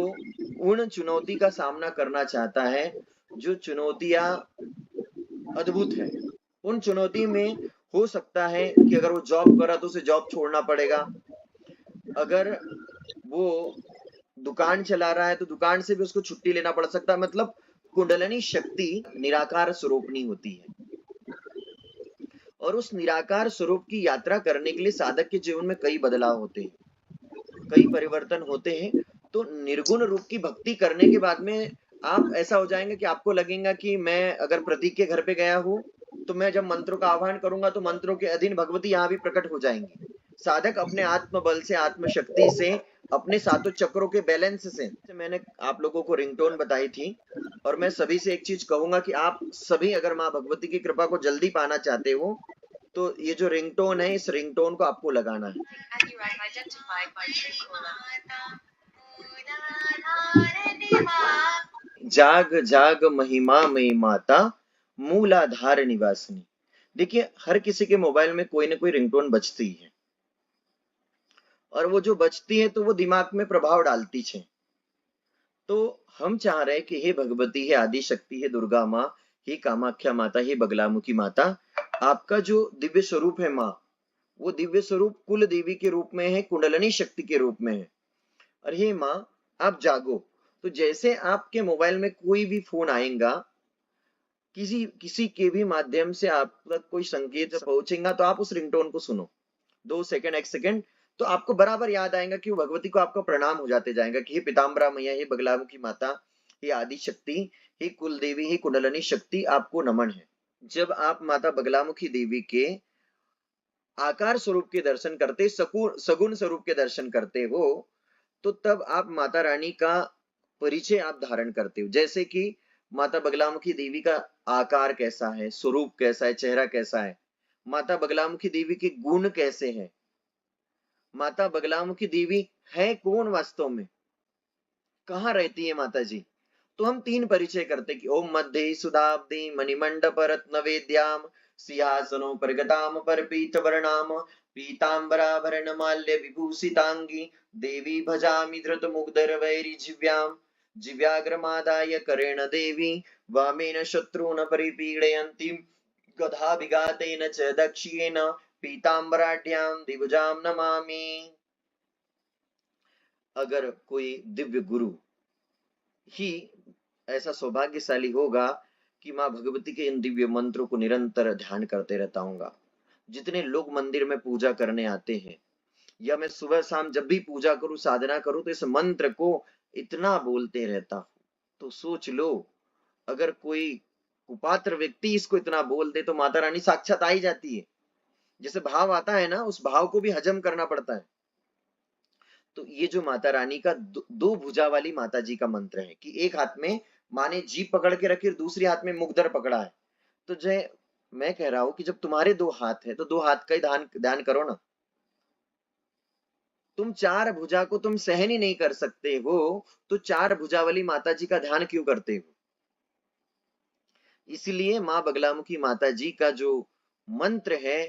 उन चुनौती का सामना करना चाहता है जो चुनौतियां अद्भुत है। उन चुनौती में हो सकता है कि अगर वो जॉब कर रहा तो उसे जॉब छोड़ना पड़ेगा, अगर वो दुकान चला रहा है तो दुकान से भी उसको छुट्टी लेना पड़ सकता है। मतलब कुंडलिनी शक्ति निराकार स्वरूपनी होती है, और उस निराकार स्वरूप की यात्रा करने के लिए साधक के जीवन में कई बदलाव होते हैं, कई परिवर्तन होते हैं। तो निर्गुण रूप की भक्ति करने के बाद में आप ऐसा हो जाएंगे कि आपको लगेगा कि मैं अगर प्रतीक के घर पे गया हूं तो मैं जब मंत्रों का आह्वान करूंगा तो मंत्रों के अधीन भगवती यहाँ भी प्रकट हो जाएंगी। साधक अपने आत्म बल से, आत्मशक्ति से, अपने सातों चक्रों के बैलेंस से, मैंने आप लोगों को रिंगटोन बताई थी, और मैं सभी से एक चीज कहूंगा कि आप सभी अगर माँ भगवती की कृपा को जल्दी पाना चाहते हो तो ये जो रिंगटोन है, इस रिंगटोन को आपको लगाना है। जाग जाग महिमा में माता, मूलाधार निवासिनी। देखिए हर किसी के मोबाइल में कोई ना कोई रिंगटोन बजती है, और वो जो बजती है तो वो दिमाग में प्रभाव डालती है। तो हम चाह रहे हैं कि हे भगवती, हे आदि शक्ति, हे दुर्गा माँ, हे कामाख्या माता, हे बगलामुखी माता, आपका जो दिव्य स्वरूप है माँ, वो दिव्य स्वरूप कुल देवी के रूप में है, कुंडलिनी शक्ति के रूप में है। और हे माँ, आप जागो। तो जैसे आपके मोबाइल में कोई भी फोन आएगा, किसी किसी के भी माध्यम से आप तक कोई संकेत पहुंचेगा, तो आप उस रिंगटोन को सुनो 2 सेकंड 1 सेकंड, तो आपको बराबर याद आएगा कि वो भगवती को आपका प्रणाम हो जाते जाएगा कि हे पीताम्बरा मैया, हे बगलामुखी माता, हे आदि शक्ति, हे कुल देवी, हे कुंडलिनी शक्ति, आपको नमन है। जब आप माता बगलामुखी देवी के आकार स्वरूप के दर्शन करते, सगुण स्वरूप के दर्शन करते हो, तो तब आप माता रानी का परिचय आप धारण करते हो। जैसे कि माता बगलामुखी देवी का आकार कैसा है, स्वरूप कैसा है, चेहरा कैसा है, माता बगलामुखी देवी के गुण कैसे हैं, माता बगलामुखी देवी है कौन वास्तव में, कहाँ रहती है माता जी। तो हम 3 परिचय करते कि ओम मध्य सुदाब्दी मणिमंडप रत्न वेद्याम सिंहासनोपरगताम परपीत वर्णाम पीतांबराभरण माल्य विभूषितांगी देवी भजामि धृत मुग्धर वैरी जिव्याम जिव्याग्रमादाय करेण देवी वामेन शत्रून् परिपीडयन्तीं गधा विघातेन च दक्षिणेन पीतांबराढ्यां दिवजां नमामि। अगर कोई दिव्य गुरु ही ऐसा सौभाग्यशाली होगा कि माँ भगवती के इन दिव्य मंत्रों को निरंतर ध्यान करते रहता हूँ। जितने लोग मंदिर में पूजा करने आते हैं, या मैं सुबह शाम जब भी पूजा करूं, साधना करूं, तो इस मंत्र को इतना बोलते रहता हूं। तो सोच लो, अगर कोई कुपात्र व्यक्ति इसको इतना बोल दे तो माता रानी साक्षात आ ही जाती है। जैसे भाव आता है ना, उस भाव को भी हजम करना पड़ता है। तो ये जो माता रानी का दो भुजा वाली माता जी का मंत्र है कि एक हाथ में माँ ने जीभ पकड़ के रखी और दूसरे हाथ में मुगदर पकड़ा है। तो जो मैं कह रहा हूं कि जब तुम्हारे 2 हाथ है तो 2 हाथ का ही ध्यान ध्यान करो ना। तुम 4 भुजा को तुम सहन ही नहीं कर सकते हो, तो 4 भुजा वाली माता जी का ध्यान क्यों करते हो? इसलिए माँ बगलामुखी माता जी का जो मंत्र है,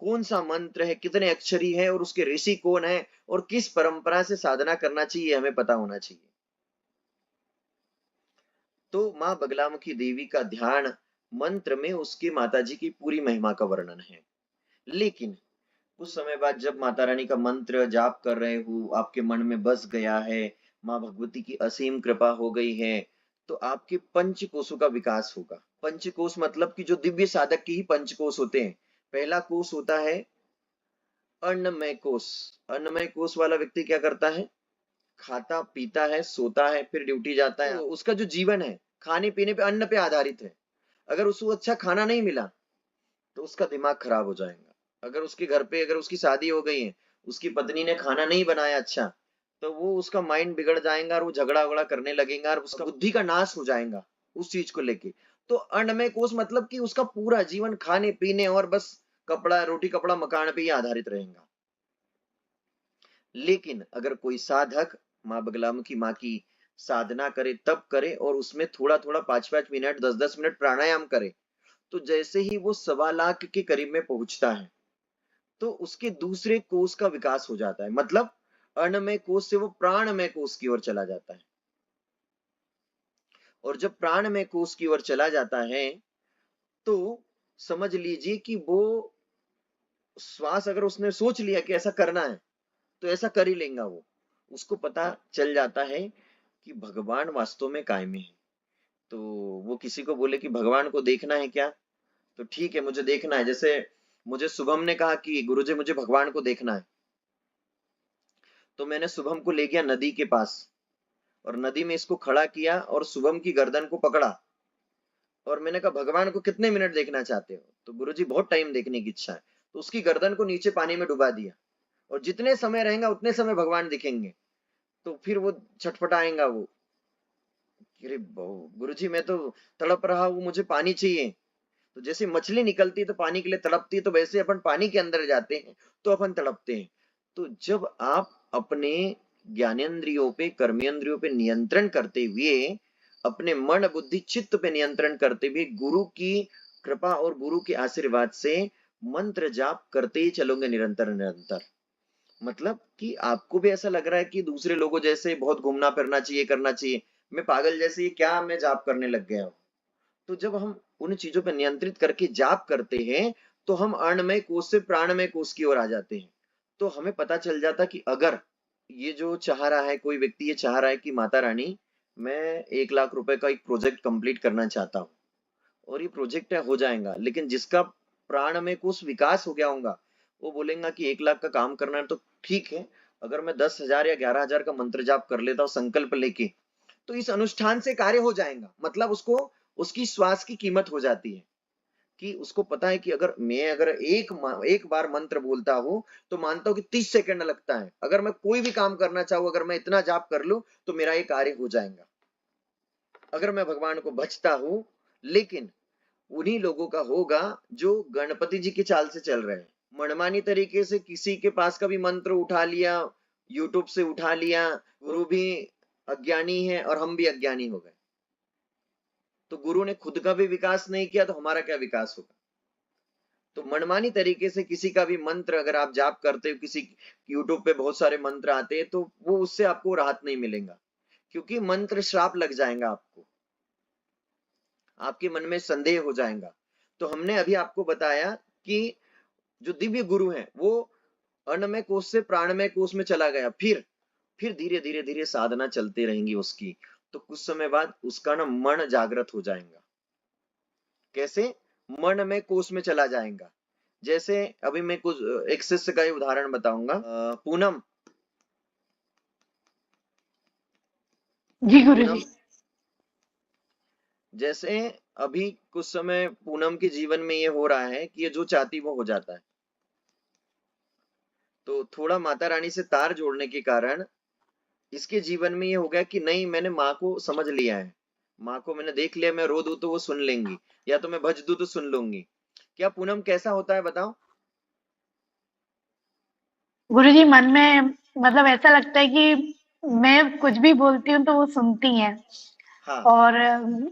कौन सा मंत्र है, कितने अक्षरी है और उसके ऋषि कौन है और किस परंपरा से साधना करना चाहिए, हमें पता होना चाहिए। तो माँ बगलामुखी देवी का ध्यान मंत्र में उसकी माता जी की पूरी महिमा का वर्णन है। लेकिन कुछ समय बाद जब माता रानी का मंत्र जाप कर रहे हो, आपके मन में बस गया है, माँ भगवती की असीम कृपा हो गई है, तो आपके पंचकोशों का विकास होगा। पंचकोश मतलब कि जो दिव्य साधक के ही पंचकोश होते हैं। पहला कोश होता है अन्नमय कोश। अन्नमय कोश वाला व्यक्ति क्या करता है? खाता पीता है, सोता है, फिर ड्यूटी जाता है। तो उसका जो जीवन है खाने पीने पे, अन्न पे आधारित है। अगर उसको अच्छा खाना नहीं मिला तो उसका दिमाग खराब हो जाएगा। अगर उसके घर पे अगर उसकी शादी हो गई है, उसकी पत्नी ने खाना नहीं बनाया अच्छा, तो वो उसका माइंड बिगड़ जाएगा और वो झगड़ा वगड़ा करने लगेगा और उसका बुद्धि का नाश हो जाएगा उस चीज को लेके। तो अन्नमय कोश मतलब कि उसका पूरा जीवन खाने पीने और बस कपड़ा रोटी कपड़ा मकान पे ही आधारित रहेगा। लेकिन अगर कोई साधक माँ बगलामुखी माँ की साधना करे, तब करे और उसमें थोड़ा थोड़ा 5-5 मिनट 10-10 मिनट प्राणायाम करे, तो जैसे ही वो 1.25 लाख के करीब में पहुंचता है, तो उसके दूसरे कोष का विकास हो जाता है। मतलब अन्नमय कोष से वो प्राणमय कोष की ओर चला जाता है। और जब प्राणमय कोष की ओर चला जाता है, तो समझ लीजिए कि वो श्वास अगर उसने सोच लिया कि ऐसा करना है, तो ऐसा कर ही लेगा वो। उसको पता चल जाता है कि भगवान वास्तव में कायमी है। तो वो किसी को बोले कि भगवान को देखना है क्या, तो ठीक है मुझे देखना है। जैसे मुझे शुभम ने कहा कि गुरुजी मुझे भगवान को देखना है, तो मैंने शुभम को ले गया नदी के पास और नदी में इसको खड़ा किया और शुभम की गर्दन को पकड़ा और मैंने कहा भगवान को कितने मिनट देखना चाहते हो? तो गुरुजी बहुत टाइम देखने की इच्छा है। तो उसकी गर्दन को नीचे पानी में डुबा दिया और जितने समय रहेगा उतने समय भगवान दिखेंगे। तो फिर वो छटपटाएगा वो, अरे गुरुजी मैं तो तड़प रहा हूँ, मुझे पानी चाहिए। तो जैसे मछली निकलती है तो पानी के लिए तड़पती है, तो वैसे अपन पानी के अंदर जाते हैं तो अपन तड़पते हैं। तो जब आप अपने ज्ञानेंद्रियों पे कर्मेंद्रियों पे नियंत्रण करते हुए, अपने मन बुद्धि चित्त पे नियंत्रण करते हुए गुरु की कृपा और गुरु के आशीर्वाद से मंत्र जाप करते ही चलोगे निरंतर निरंतर, मतलब कि आपको भी ऐसा लग रहा है कि दूसरे लोगों जैसे बहुत घूमना फिरना चाहिए करना चाहिए, मैं पागल जैसे ये क्या मैं जाप करने लग गया हूँ। तो जब हम उन चीजों पर नियंत्रित करके जाप करते हैं, तो हम अन्नमय कोश से प्राणमय कोश की ओर आ जाते हैं। तो हमें पता चल जाता कि अगर ये जो चाह रहा है, कोई व्यक्ति ये चाह रहा है कि माता रानी मैं 1 लाख रुपए का एक प्रोजेक्ट कंप्लीट करना चाहता हूँ और ये प्रोजेक्ट हो जाएगा, लेकिन जिसका प्राणमय कोश विकास हो गया होगा वो बोलेगा कि 1 लाख का काम करना है तो ठीक है, अगर मैं 10,000 या 11,000 का मंत्र जाप कर लेता हूँ संकल्प लेके, तो इस अनुष्ठान से कार्य हो जाएगा। मतलब उसको उसकी श्वास की कीमत हो जाती है कि उसको पता है कि अगर एक बार मंत्र बोलता हूं तो मानता हूं कि 30 सेकंड लगता है, अगर मैं कोई भी काम करना चाहूं अगर मैं इतना जाप कर लूं तो मेरा ये कार्य हो जाएगा अगर मैं भगवान को भजता हूं। लेकिन उन्हीं लोगों का होगा जो गणपति जी की चाल से चल रहे हैं, मनमानी तरीके से किसी के पास का भी मंत्र उठा लिया, यूट्यूब से उठा लिया, गुरु भी अज्ञानी है और हम भी अज्ञानी हो गए, तो गुरु ने खुद का भी विकास नहीं किया तो हमारा क्या विकास होगा। तो मनमानी तरीके से किसी का भी मंत्र अगर आप जाप करते हो, किसी यूट्यूब पे बहुत सारे मंत्र आते हैं, तो वो उससे आपको राहत नहीं मिलेगा, क्योंकि मंत्र श्राप लग जाएगा आपको, आपके मन में संदेह हो जाएगा। तो हमने अभी आपको बताया कि जो दिव्य गुरु है वो अन्नमय कोश से प्राणमय कोश में चला गया, फिर धीरे धीरे धीरे साधना चलती रहेंगी उसकी, तो कुछ समय बाद उसका ना मन जागृत हो जाएगा। कैसे? मन में कोश में चला जाएगा। जैसे अभी मैं कुछ एक शिष्य का ही उदाहरण बताऊंगा। पूनम, जी गुरु पूनम जी। जैसे अभी कुछ समय पूनम के जीवन में ये हो रहा है कि ये जो चाहती वो हो जाता है, तो थोड़ा माता रानी से तार जोड़ने के कारण इसके जीवन में ये हो गया कि नहीं मैंने माँ को समझ लिया है, माँ को मैंने देख लिया, मैं रो दूं तो वो सुन लेंगी या तो मैं भज दूं तो सुन लूंगी। क्या पूनम कैसा होता है बताओ? गुरुजी मन में मतलब ऐसा लगता है कि मैं कुछ भी बोलती हूँ तो वो सुनती हैं। हाँ और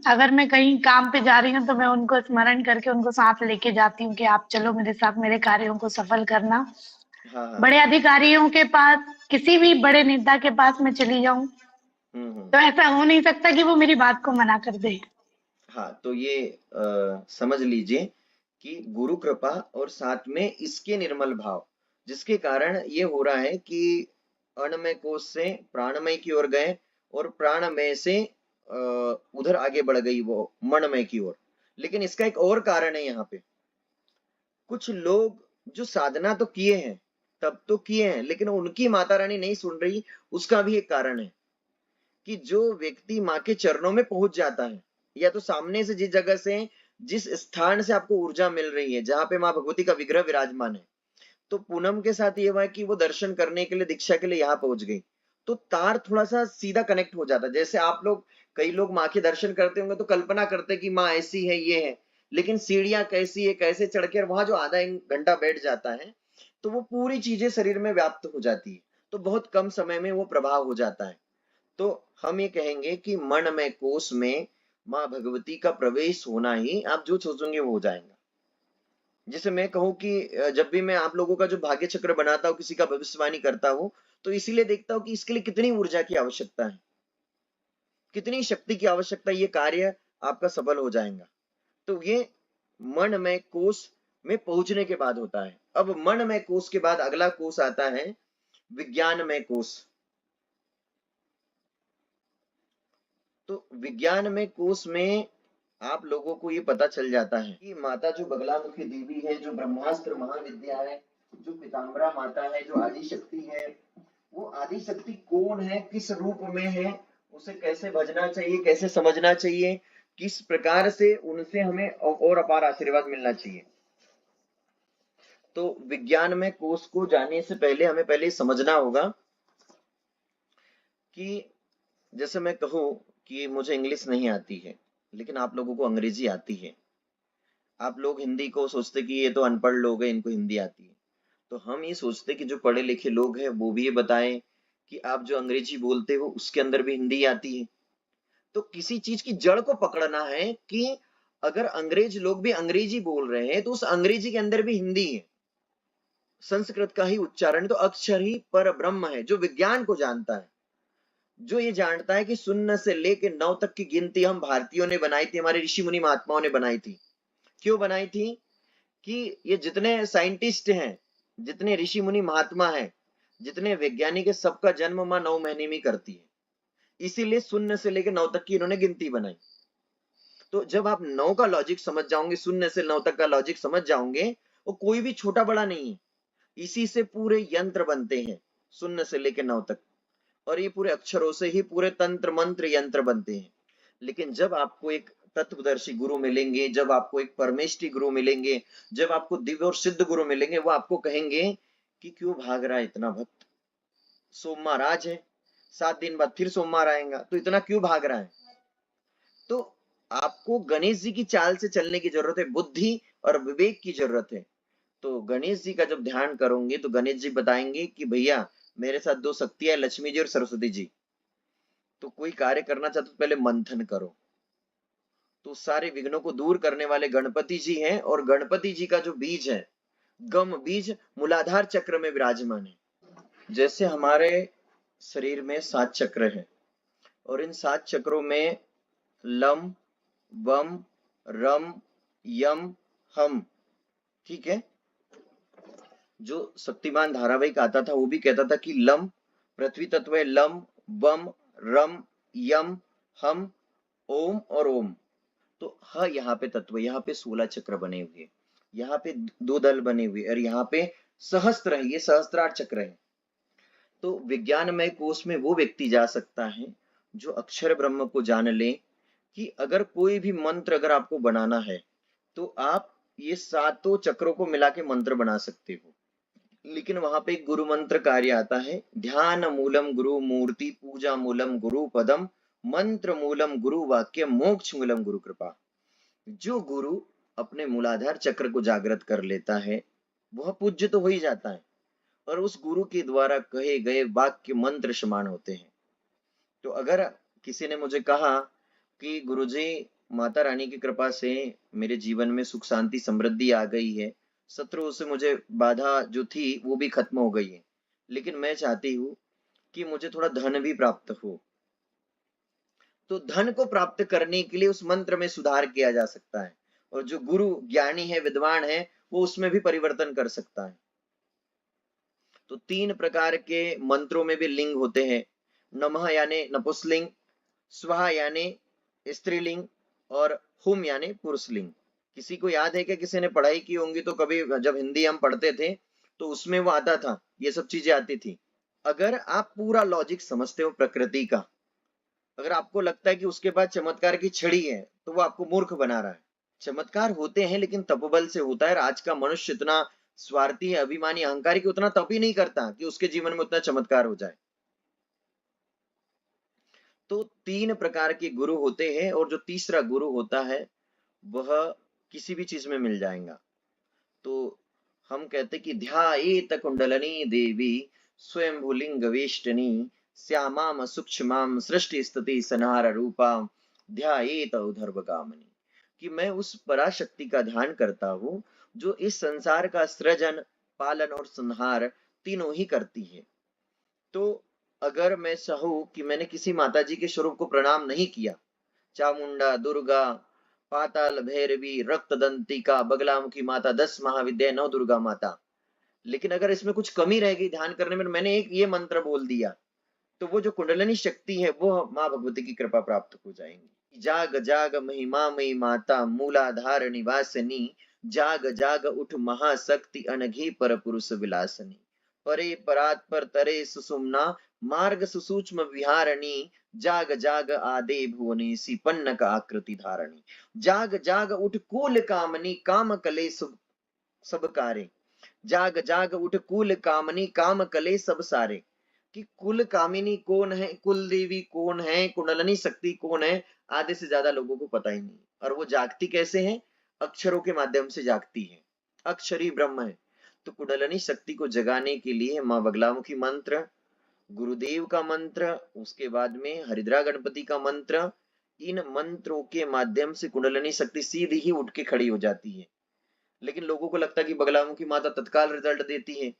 अगर मैं कहीं काम पे जा रही हूँ तो मैं उनको स्मरण करके उनको साथ लेके जाती हूँ कि आप चलो मेरे साथ मेरे कार्यों को सफल करना। हाँ हाँ। बड़े अधिकारियों के पास, किसी भी बड़े नेता के पास मैं चली जाऊं हम्म। तो ऐसा हो नहीं सकता कि वो मेरी बात को मना कर दे। हाँ तो ये समझ लीजिए कि गुरु कृपा और साथ में इसके निर्मल भाव, जिसके कारण ये हो रहा है कि अणमय कोश से प्राणमय की ओर गए और प्राणमय से उधर आगे बढ़ गई वो मनमय की ओर। लेकिन इसका एक और कारण है यहाँ पे। कुछ लोग जो साधना तो किए हैं, तब तो किए हैं, लेकिन उनकी माता रानी नहीं सुन रही। उसका भी एक कारण है कि जो व्यक्ति माँ के चरणों में पहुंच जाता है, या तो सामने से जिस जगह से, जिस स्थान से आपको ऊर्जा मिल रही है, जहां पे माँ भगवती का विग्रह विराजमान है, तो पूनम के साथ ये हुआ कि वो दर्शन करने के लिए, दीक्षा के लिए यहाँ पहुंच गई। तो तार थोड़ा सा सीधा कनेक्ट हो जाता है। जैसे आप लोग, कई लोग माँ के दर्शन करते होंगे तो कल्पना करते हैं कि माँ ऐसी है, ये है, लेकिन सीढ़ियां कैसी है, कैसे चढ़ के वहां जो आधा एक घंटा बैठ जाता है, तो वो पूरी चीजें शरीर में व्याप्त हो जाती है। तो बहुत कम समय में वो प्रभाव हो जाता है। तो हम ये कहेंगे कि मन में कोष में माँ भगवती का प्रवेश होना ही, आप जो सोचोगे वो हो जाएगा। जैसे मैं कहूँ कि जब भी मैं आप लोगों का जो भाग्य चक्र बनाता हूँ, किसी का भविष्यवाणी करता हूँ, तो इसीलिए देखता हूँ कि इसके लिए कितनी ऊर्जा की आवश्यकता है, कितनी शक्ति की आवश्यकता है, ये कार्य आपका सफल हो जाएगा। तो ये मन में कोष में पहुंचने के बाद होता है। अब मन में कोष के बाद अगला कोष आता है विज्ञान में कोष। तो विज्ञान में कोष में आप लोगों को ये पता चल जाता है कि माता जो बगलामुखी देवी है, जो ब्रह्मास्त्र महाविद्या है, जो पीताम्बरा माता है, जो आदि शक्ति है, वो आदि शक्ति कौन है, किस रूप में है, उसे कैसे भजना चाहिए, कैसे समझना चाहिए, किस प्रकार से उनसे हमें और अपार आशीर्वाद मिलना चाहिए। तो विज्ञान में कोष को जानने से पहले हमें पहले समझना होगा कि, जैसे मैं कहूँ कि मुझे इंग्लिश नहीं आती है, लेकिन आप लोगों को अंग्रेजी आती है। आप लोग हिंदी को सोचते कि ये तो अनपढ़ लोग हैं, इनको हिंदी आती है। तो हम ये सोचते कि जो पढ़े लिखे लोग हैं वो भी ये बताएं कि आप जो अंग्रेजी बोलते हो उसके अंदर भी हिंदी आती है। तो किसी चीज की जड़ को पकड़ना है कि अगर अंग्रेज लोग भी अंग्रेजी बोल रहे हैं तो उस अंग्रेजी के अंदर भी हिंदी है। संस्कृत का ही उच्चारण, तो अक्षर ही पर ब्रह्म है, जो विज्ञान को जानता है, जो ये जानता है कि शून्य से लेके 9 तक की गिनती हम भारतीयों ने बनाई थी, हमारे ऋषि मुनि महात्माओं ने बनाई थी। क्यों बनाई थी? कि ये जितने साइंटिस्ट हैं, जितने ऋषि मुनि महात्मा हैं, जितने वैज्ञानिक है, सबका जन्म माँ 9 महीने में करती है। इसीलिए शून्य से लेकर 9 तक की इन्होंने गिनती बनाई। तो जब आप 9 का लॉजिक समझ जाओगे, शून्य से 9 तक का लॉजिक समझ जाओगे, वो कोई भी छोटा बड़ा नहीं है। इसी से पूरे यंत्र बनते हैं, शून्य से लेकर 9 तक। और ये पूरे अक्षरों से ही पूरे तंत्र मंत्र यंत्र बनते हैं। लेकिन जब आपको एक तत्वदर्शी गुरु मिलेंगे, जब आपको एक परमेष्टि गुरु मिलेंगे, जब आपको दिव्य और सिद्ध गुरु मिलेंगे, वो आपको कहेंगे कि क्यों भाग रहा है इतना भक्त, सोमवार आज है, 7 दिन बाद फिर सोमवार आएगा, तो इतना क्यों भाग रहा है। तो आपको गणेश जी की चाल से चलने की जरूरत है, बुद्धि और विवेक की जरूरत है। तो गणेश जी का जब ध्यान करोगे तो गणेश जी बताएंगे कि भैया मेरे साथ 2 शक्तियां, लक्ष्मी जी और सरस्वती जी। तो कोई कार्य करना चाहते तो पहले मंथन करो। तो सारे विघ्नों को दूर करने वाले गणपति जी हैं, और गणपति जी का जो बीज है, गम बीज, मूलाधार चक्र में विराजमान है। जैसे हमारे शरीर में 7 चक्र हैं, और इन 7 चक्रों में लम, वम, रम, यम, हम, ठीक है। जो शक्तिमान धारावाहिक आता था वो भी कहता था कि लम पृथ्वी तत्व है, लम, वम, रम, यम, हम, ओम और ओम। तो ह यहाँ पे तत्व, यहाँ पे 16 चक्र बने हुए, यहाँ पे 2 दल बने हुए, और यहाँ पे सहस्त्र है, ये सहस्त्रार चक्र है। तो विज्ञानमय कोष में वो व्यक्ति जा सकता है जो अक्षर ब्रह्म को जान ले कि अगर कोई भी मंत्र अगर आपको बनाना है तो आप ये 7 चक्रों को मिला के मंत्र बना सकते हो। लेकिन वहां पे एक गुरु मंत्र कार्य आता है, ध्यान मूलम गुरु मूर्ति, पूजा मूलम गुरु पदम, मंत्र मूलम गुरु वाक्य, मोक्ष मूलम गुरु कृपा। जो गुरु अपने मूलाधार चक्र को जागृत कर लेता है वह पूज्य तो हो ही जाता है और उस गुरु के द्वारा कहे गए वाक्य मंत्र समान होते हैं। तो अगर किसी ने मुझे कहा कि गुरुजी माता रानी की कृपा से मेरे जीवन में सुख शांति समृद्धि आ गई है, शत्रुओं से मुझे बाधा जो थी वो भी खत्म हो गई है, लेकिन मैं चाहती हूँ कि मुझे थोड़ा धन भी प्राप्त हो, तो धन को प्राप्त करने के लिए उस मंत्र में सुधार किया जा सकता है और जो गुरु ज्ञानी है विद्वान है वो उसमें भी परिवर्तन कर सकता है। तो 3 प्रकार के मंत्रों में भी लिंग होते हैं। नमः यानी नपुंसकलिंग, स्वाहा यानी स्त्रीलिंग और हुम यानी पुरुषलिंग। किसी को याद है कि किसी ने पढ़ाई की होंगी तो कभी जब हिंदी हम पढ़ते थे तो उसमें वो आता था, ये सब चीजें आती थी। अगर आप पूरा लॉजिक समझते हो प्रकृति का, अगर आपको लगता है कि उसके पास चमत्कार की छड़ी है तो वो आपको मूर्ख बना रहा है। चमत्कार होते हैं लेकिन तपबल से होता है। आज का मनुष्य इतना स्वार्थी है, अभिमानी, अहंकारी कि उतना तप ही नहीं करता कि उसके जीवन में उतना चमत्कार हो जाए। तो 3 प्रकार के गुरु होते हैं और जो तीसरा गुरु होता है वह किसी भी चीज में मिल जाएगा। तो हम कहते कि ध्यायेत कुंडलनी देवी स्वयंभुलिंग वेष्टनी श्यामाम सूक्ष्माम सृष्टि स्थिति संहार रूपा ध्यायेत उधर्वगामिनी, कि मैं उस पराशक्ति का ध्यान करता हूँ जो इस संसार का सृजन, पालन और संहार तीनों ही करती है। तो अगर मैं चाहूं कि मैंने किसी माता जी के स्वरूप को प्रणाम नहीं किया, चामुंडा, दुर्गा, पाताल भैरवी, रक्तदंतिका, बगलामुखी माता, 10 महाविद्या, 9 दुर्गा माता, लेकिन अगर इसमें कुछ कमी रह गई ध्यान करने में, मैंने एक ये मंत्र बोल दिया, तो वो जो कुंडलिनी शक्ति है वो माँ भगवती की कृपा प्राप्त हो जाएंगी। जाग जाग महिमामयी माता मूलाधार निवासिनी, जाग जाग उठ महाशक्ति अनघी पर पुरुष विलासनी, परे परात पर तरे सुषुम्ना मार्ग सुसूक्ष्म विहारणी, जाग जाग आदे भुवनेसी पन्नक आकृति धारणी, जाग जाग उठ कुल कामनी काम कले सब कारे, जाग जाग उठ कुल कामनी काम कले सब सारे, कि कुल कामिनी कौन है, कुल देवी कौन है, कुंडलनी शक्ति कौन है, आधे से ज्यादा लोगों को पता ही नहीं। और वो जागती कैसे है? अक्षरों के माध्यम से जागती है, अक्षरी ब्रह्म है। तो कुंडलनी शक्ति को जगाने के लिए माँ बगलामुखी मंत्र, गुरुदेव का मंत्र, उसके बाद में हरिद्रा गणपति का मंत्र, इन मंत्रों के माध्यम से कुंडलनी शक्ति सीधी ही उठ के खड़ी हो जाती है। लेकिन लोगों को लगता है कि बगलामुखी माता तत्काल रिजल्ट देती है,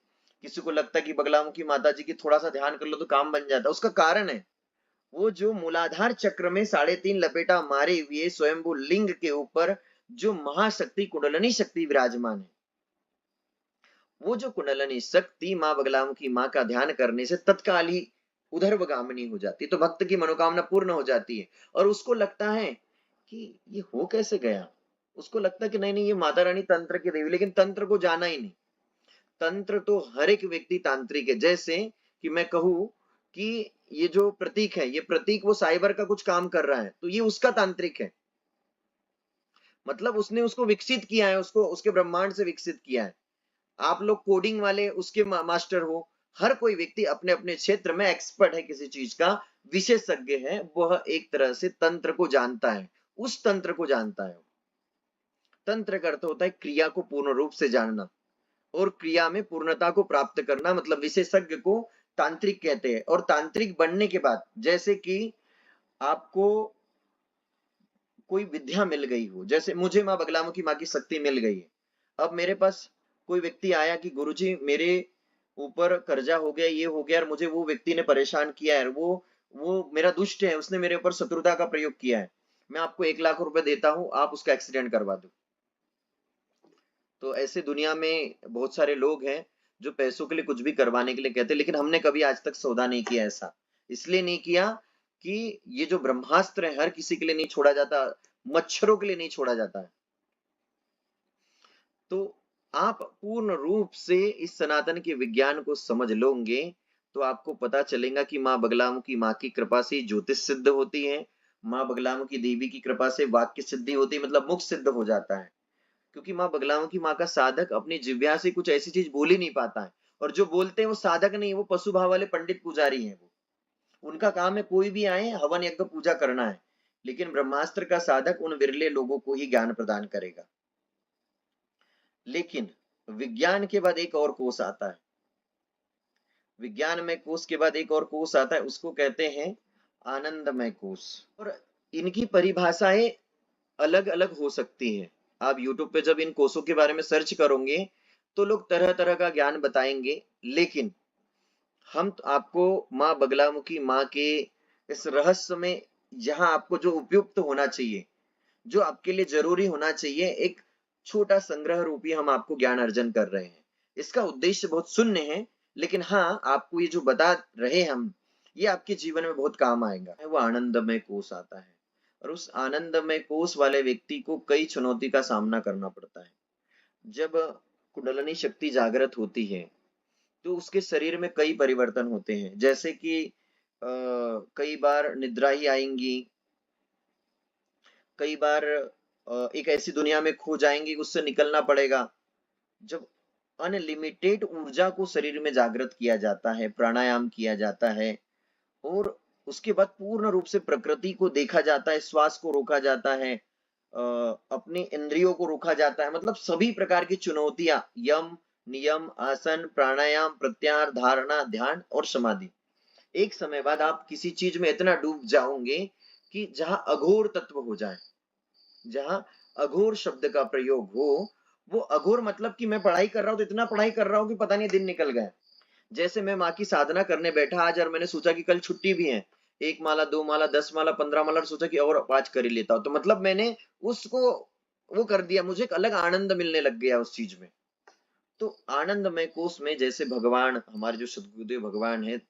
किसी को लगता है कि बगलामुखी माता जी की थोड़ा सा ध्यान कर लो तो काम बन जाता है। उसका कारण है वो जो मूलाधार चक्र में 3.5 लपेटा मारे हुए स्वयंभू लिंग के ऊपर जो महाशक्ति कुंडलनी शक्ति विराजमान है, वो जो कुंडलनी शक्ति माँ बगलामुखी माँ का ध्यान करने से तत्काल ही उधर्वगामिनी हो जाती है। तो भक्त की मनोकामना पूर्ण हो जाती है और उसको लगता है कि ये हो कैसे गया। उसको लगता है कि नहीं नहीं ये माता रानी तंत्र की देवी, लेकिन तंत्र को जाना ही नहीं। तंत्र तो हर एक व्यक्ति तांत्रिक है। जैसे कि मैं कहूं कि ये जो प्रतीक है, ये प्रतीक वो साइबर का कुछ काम कर रहा है तो ये उसका तांत्रिक है, मतलब उसने उसको विकसित किया है, उसको उसके ब्रह्मांड से विकसित किया है। आप लोग कोडिंग वाले उसके मास्टर हो। हर कोई व्यक्ति अपने अपने क्षेत्र में एक्सपर्ट है, किसी चीज का विशेषज्ञ है, वह एक तरह से तंत्र को जानता है, उस तंत्र को जानता है। तंत्र का अर्थ होता है क्रिया को पूर्ण रूप से जानना और क्रिया में पूर्णता को प्राप्त करना, मतलब विशेषज्ञ को तांत्रिक कहते हैं। और तांत्रिक बनने के बाद, जैसे कि आपको कोई विद्या मिल गई हो, जैसे मुझे माँ बगलामुखी माँ की शक्ति मिल गई है, अब मेरे पास कोई व्यक्ति आया कि गुरुजी मेरे ऊपर कर्जा हो गया, ये हो गया, और मुझे वो व्यक्ति ने परेशान किया है, वो मेरा दुष्ट है, उसने मेरे ऊपर शत्रुता का प्रयोग किया है, मैं आपको 1 लाख रुपए देता हूं, आप उसका एक्सीडेंट करवा दो। तो ऐसे दुनिया में बहुत सारे लोग हैं जो पैसों के लिए कुछ भी करवाने के लिए कहते हैं, लेकिन हमने कभी आज तक सौदा नहीं किया। ऐसा इसलिए नहीं किया कि ये जो ब्रह्मास्त्र है हर किसी के लिए नहीं छोड़ा जाता, मच्छरों के लिए नहीं छोड़ा जाता है। तो आप पूर्ण रूप से इस सनातन के विज्ञान को समझ लोगे तो आपको पता चलेगा कि माँ बगलामुखी माँ की कृपा से ज्योतिष सिद्ध होती है, माँ बगलामुखी देवी की कृपा से वाक्य सिद्धि होती है, मतलब मुख सिद्ध हो जाता है। क्योंकि माँ बगलामुखी माँ का साधक अपनी जिह्वा से कुछ ऐसी चीज बोल ही नहीं पाता है, और जो बोलते हैं वो साधक नहीं, वो पशु भाव वाले पंडित पुजारी हैं। वो उनका काम है कोई भी आए हवन यज्ञ पूजा करना है, लेकिन ब्रह्मास्त्र का साधक उन विरले लोगों को ही ज्ञान प्रदान करेगा। लेकिन विज्ञान के बाद एक और कोष आता है, विज्ञान में कोष के बाद एक और कोष आता है, उसको कहते हैं आनंदमय कोष। और इनकी परिभाषाएं अलग अलग हो सकती हैं। आप YouTube पे जब इन कोषों के बारे में सर्च करोगे तो लोग तरह तरह का ज्ञान बताएंगे, लेकिन हम तो आपको माँ बगलामुखी माँ के इस रहस्य में, जहां आपको जो उपयुक्त होना चाहिए, जो आपके लिए जरूरी होना चाहिए, एक छोटा संग्रह रूपी हम आपको ज्ञान अर्जन कर रहे हैं। इसका उद्देश्य बहुत शून्य है, लेकिन हाँ, आपको ये जो बता रहे हम, ये आपके जीवन में बहुत काम आएगा। वो आनंदमय कोष आता है, और उस आनंदमय कोष वाले व्यक्ति को कई चुनौती का सामना करना पड़ता है। जब कुंडलिनी शक्ति जागृत होती है तो उसके शरीर में कई परिवर्तन होते हैं, जैसे कि कई बार निद्रा ही आएंगी, कई बार एक ऐसी दुनिया में खो जाएंगे, उससे निकलना पड़ेगा। जब अनलिमिटेड ऊर्जा को शरीर में जागृत किया जाता है, प्राणायाम किया जाता है, और उसके बाद पूर्ण रूप से प्रकृति को देखा जाता है, श्वास को रोका जाता है, अपनी इंद्रियों को रोका जाता है, मतलब सभी प्रकार की चुनौतियां, यम नियम आसन प्राणायाम प्रत्याहार धारणा ध्यान और समाधि, एक समय बाद आप किसी चीज में इतना डूब जाओगे कि जहां अघोर तत्व हो जाए, जहां अघोर शब्द का प्रयोग हो। वो अघोर मतलब कि मैं पढ़ाई कर रहा हूं तो इतना पढ़ाई कर रहा हूं कि पता नहीं दिन निकल गया। जैसे मैं माँ की साधना करने बैठा आज, और मैंने सोचा कि कल छुट्टी भी है, 1 माला 2 माला 10 माला 15 माला, सोचा कि और 5 कर ही लेता हूं, तो मतलब मैंने उसको वो कर दिया, मुझे एक अलग आनंद मिलने लग गया उस चीज में। तो आनंदमय कोष में जैसे भगवान, हमारे जो सदगुरुदेव भगवान है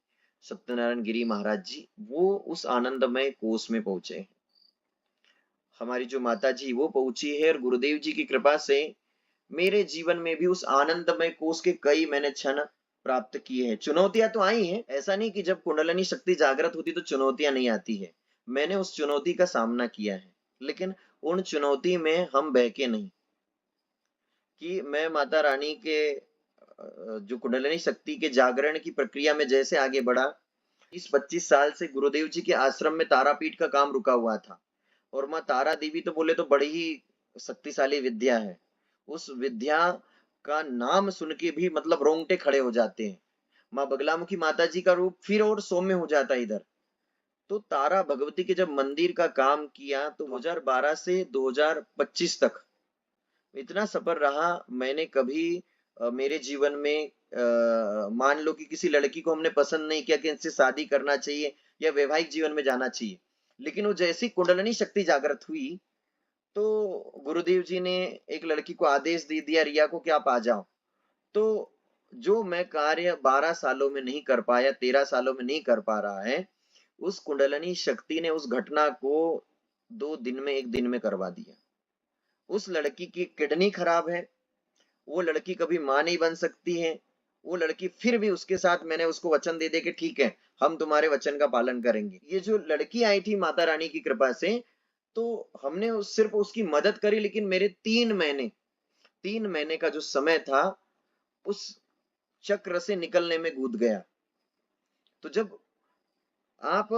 सत्यनारायण गिरी महाराज जी, वो उस आनंदमय कोष में पहुंचे। हमारी जो माता जी वो पहुंची है, और गुरुदेव जी की कृपा से मेरे जीवन में भी उस आनंदमय कोष के कई मैंने क्षण प्राप्त किए हैं। चुनौतियां तो आई हैं, ऐसा नहीं कि जब कुंडलिनी शक्ति जागृत होती तो चुनौतियां नहीं आती है, मैंने उस चुनौती का सामना किया है, लेकिन उन चुनौती में हम बहके नहीं। कि मैं माता रानी के जो कुंडलिनी शक्ति के जागरण की प्रक्रिया में जैसे आगे बढ़ा, 20-25 साल से गुरुदेव जी के आश्रम में तारापीठ का काम रुका हुआ था, और माँ तारा देवी तो बोले तो बड़ी ही शक्तिशाली विद्या है। उस विद्या का नाम सुन के भी मतलब रोंगटे खड़े हो जाते हैं। माँ बगलामुखी माता जी का रूप फिर और सौम्य हो जाता है इधर। तो तारा भगवती के जब मंदिर का काम किया तो 2012 से 2025 तक इतना सफर रहा। मैंने कभी मेरे जीवन में मान लो कि किसी लड़की को हमने पसंद नहीं किया कि इनसे शादी करना चाहिए या वैवाहिक जीवन में जाना चाहिए, लेकिन वो जैसी कुंडलिनी शक्ति जागृत हुई तो गुरुदेव जी ने एक लड़की को आदेश दे दिया, रिया को, कि आप आ जाओ। तो जो मैं कार्य 12 सालों में नहीं कर पाया, 13 सालों में नहीं कर पा रहा है, उस कुंडलिनी शक्ति ने उस घटना को 2 दिन में 1 दिन में करवा दिया। उस लड़की की किडनी खराब है, वो लड़की कभी मां नहीं बन सकती है, वो लड़की फिर भी उसके साथ मैंने उसको वचन दे दे कि ठीक है हम तुम्हारे वचन का पालन करेंगे। ये जो लड़की आई थी माता रानी की कृपा से, तो हमने सिर्फ उसकी मदद करी, लेकिन मेरे 3 महीने का जो समय था उस चक्र से निकलने में कूद गया। तो जब आप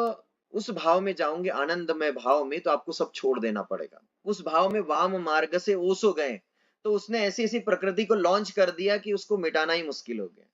उस भाव में जाओगे, आनंदमय भाव में, तो आपको सब छोड़ देना पड़ेगा। उस भाव में वाम मार्ग से ओसो गए, तो उसने ऐसी ऐसी प्रकृति को लॉन्च कर दिया कि उसको मिटाना ही मुश्किल हो गया।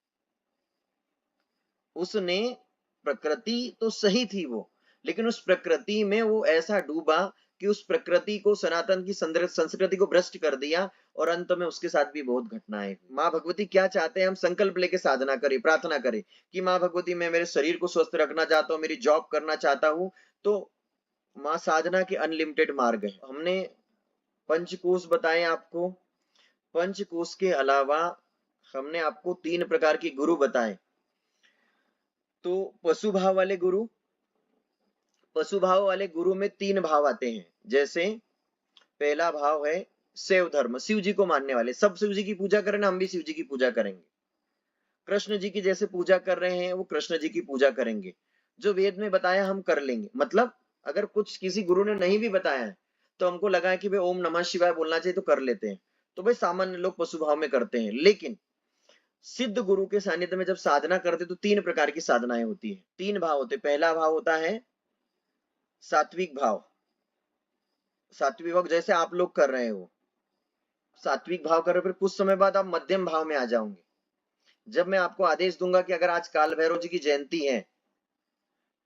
उसने प्रकृति तो सही थी वो, लेकिन उस प्रकृति में वो ऐसा डूबा कि उस प्रकृति को, सनातन की संस्कृति को भ्रष्ट कर दिया, और अंत में उसके साथ भी बहुत घटनाएं हुई। माँ भगवती क्या चाहते हैं, हम संकल्प लेके साधना करें, प्रार्थना करें कि माँ भगवती मैं मेरे शरीर को स्वस्थ रखना चाहता हूँ, मेरी जॉब करना चाहता हूँ। तो माँ साधना के अनलिमिटेड मार्ग है। हमने पंचकोश बताए आपको, पंचकोश के अलावा हमने आपको 3 प्रकार के गुरु बताए। तो पशु भाव वाले गुरु, पशु भाव वाले गुरु में 3 भाव आते हैं। जैसे पहला भाव है शिव धर्म, शिव जी को मानने वाले, सब शिव जी की पूजा करें ना, हम भी शिव जी की पूजा करेंगे। कृष्ण जी की जैसे पूजा कर रहे हैं वो कृष्ण जी की पूजा करेंगे। जो वेद में बताया हम कर लेंगे, मतलब अगर कुछ किसी गुरु ने नहीं भी बताया है तो हमको लगा है कि भाई ओम नमः शिवाय बोलना चाहिए तो कर लेते हैं, तो भाई सामान्य लोग पशु भाव में करते हैं। लेकिन सिद्ध गुरु के सानिध्य में जब साधना करते तो 3 प्रकार की साधनाएं होती है, 3 भाव होते। पहला भाव होता है सात्विक भाव, सात्विक भाव जैसे आप लोग कर रहे हो, सात्विक भाव कर रहे हो, फिर कुछ समय बाद आप मध्यम भाव में आ जाओगे। जब मैं आपको आदेश दूंगा कि अगर आज काल भैरव जी की जयंती है,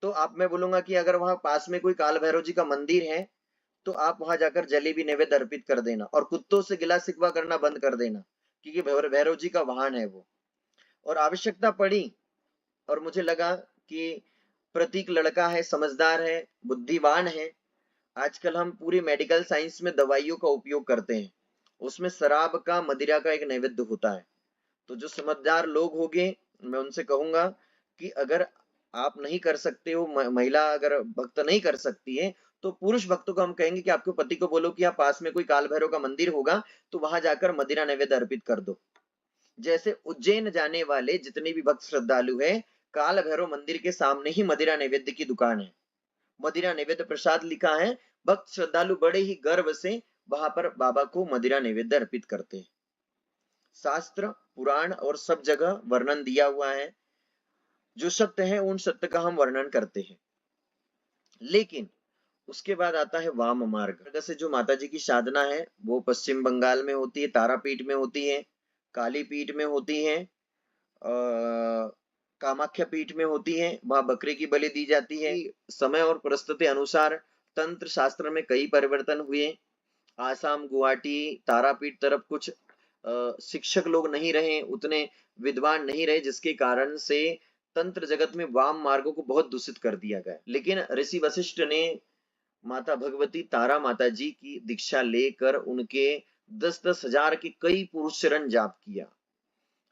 तो मैं बोलूंगा कि अगर वहां पास में कोई काल भैरव जी का मंदिर है, तो आप वहां जाकर जलेबी नैवेद्य अर्पित कर देना और कुत्तों से गिला शिकवा करना बंद कर देना, क्योंकि भैरव जी का वाहन है वो। और आवश्यकता पड़ी और मुझे लगा कि प्रतीक लड़का है, समझदार है, बुद्धिमान है। आजकल हम पूरी मेडिकल साइंस में दवाइयों का उपयोग करते हैं, उसमें शराब का, मदिरा का एक नैवेद्य होता है। तो जो समझदार लोग होंगे, मैं उनसे कहूंगा कि अगर आप नहीं कर सकते हो, महिला अगर भक्त नहीं कर सकती है, तो पुरुष भक्तों को हम कहेंगे कि आपके पति को बोलो कि आप पास में कोई काल भैरव का मंदिर होगा तो वहां जाकर मदिरा नैवेद्य अर्पित कर दो। जैसे उज्जैन जाने वाले जितने भी भक्त श्रद्धालु है, काल भैरव मंदिर के सामने ही मदिरा नैवेद्य की दुकान है, मदिरा नैवेद्य प्रसाद लिखा है। भक्त श्रद्धालु बड़े ही गर्व से वहां पर बाबा को मदिरा नैवेद्य अर्पित करते हैं। शास्त्र, पुराण और सब जगह वर्णन दिया हुआ है, जो सत्य है उन सत्य का हम वर्णन करते हैं। लेकिन उसके बाद आता है वाम मार्ग से जो माता जी की साधना है, वो पश्चिम बंगाल में होती है, तारापीठ में होती है, कालीपीठ में होती है, कामाख्या पीठ में होती है, वहां बकरे की बलि दी जाती है। समय और परिस्थिति अनुसार तंत्र शास्त्र में कई परिवर्तन हुए। आसाम, गुवाहाटी, तारापीठ तरफ कुछ शिक्षक लोग नहीं रहे, उतने विद्वान नहीं रहे, जिसके कारण से तंत्र जगत में वाम मार्गों को बहुत दूषित कर दिया गया। लेकिन ऋषि वशिष्ठ ने माता भगवती तारा माता जी की दीक्षा लेकर उनके 10-10 हजार के कई पुरुष चरण जाप किया,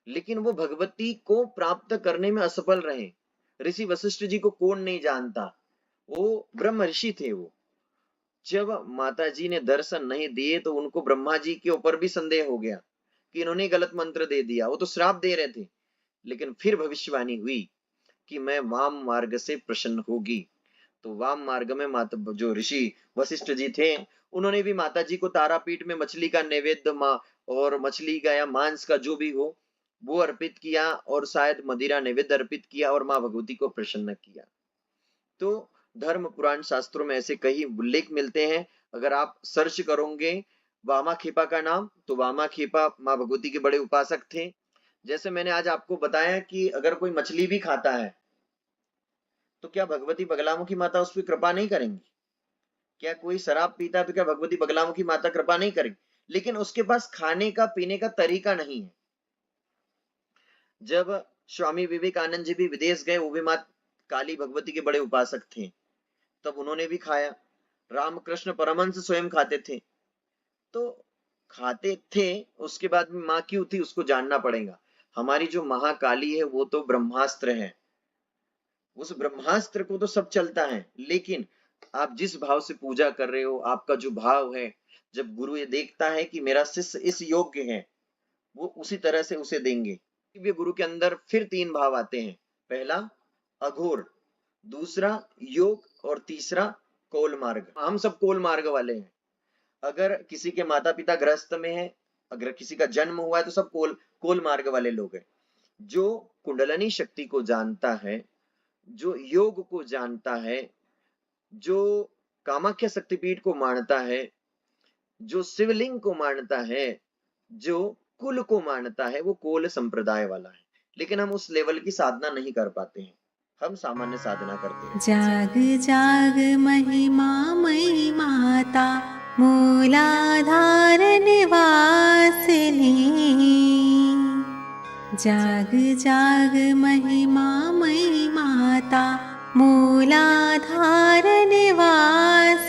लेकिन वो भगवती को प्राप्त करने में असफल रहे। ऋषि वशिष्ठ जी को कौन नहीं जानता, वो ब्रह्म ऋषि थे। वो जब माता जी ने दर्शन नहीं दिए तो उनको ब्रह्मा जी के ऊपर भी संदेह हो गया कि इन्होंने गलत मंत्र दे दिया, वो तो श्राप दे रहे थे। लेकिन फिर भविष्यवाणी हुई कि मैं वाम मार्ग से प्रसन्न होगी। तो वाम मार्ग में माता जो ऋषि वशिष्ठ जी थे, उन्होंने भी माता जी को तारापीठ में मछली का नैवेद्य और मछली का या मांस का जो भी हो वो अर्पित किया, और शायद मदिरा नैवेद्य अर्पित किया और माँ भगवती को प्रसन्न किया। तो धर्म पुराण शास्त्रों में ऐसे कई उल्लेख मिलते हैं। अगर आप सर्च करोगे वामा खेपा का नाम, तो वामा खेपा माँ भगवती के बड़े उपासक थे। जैसे मैंने आज आपको बताया कि अगर कोई मछली भी खाता है तो क्या भगवती बगलामुखी माता उस पर कृपा नहीं करेंगी? क्या कोई शराब पीता है तो क्या भगवती बगलामुखी माता कृपा नहीं करेंगी? लेकिन उसके पास खाने का, पीने का तरीका नहीं है। जब स्वामी विवेकानंद जी भी विदेश गए, वो भी माँ काली भगवती के बड़े उपासक थे, तब उन्होंने भी खाया। रामकृष्ण परमहंस स्वयं खाते थे। तो खाते थे, उसके बाद में माँ क्यों थी उसको जानना पड़ेगा। हमारी जो महाकाली है वो तो ब्रह्मास्त्र है, उस ब्रह्मास्त्र को तो सब चलता है। लेकिन आप जिस भाव से पूजा कर रहे हो, आपका जो भाव है, जब गुरु ये देखता है कि मेरा शिष्य इस योग्य है, वो उसी तरह से उसे देंगे। गुरु के अंदर फिर 3 भाव आते हैं। पहला अघोर, दूसरा योग और तीसरा कोल मार्ग। हम सब कोल मार्ग वाले हैं। अगर किसी के माता पिता गृहस्थ में है, अगर किसी का जन्म हुआ है, तो सब कोल मार्ग वाले लोग हैं। जो कुंडलनी शक्ति को जानता है, जो योग को जानता है, जो कामाख्या शक्तिपीठ को मानता है, जो शिवलिंग को मानता है, जो कुल को मानता है, वो कोल संप्रदाय वाला है। लेकिन हम उस लेवल की साधना नहीं कर पाते हैं, हम सामान्य साधना करते हैं। जाग जाग महिमा मई माता, मूलाधार निवासिनी। जाग जाग महिमा मई माता, मूलाधार निवासिनी।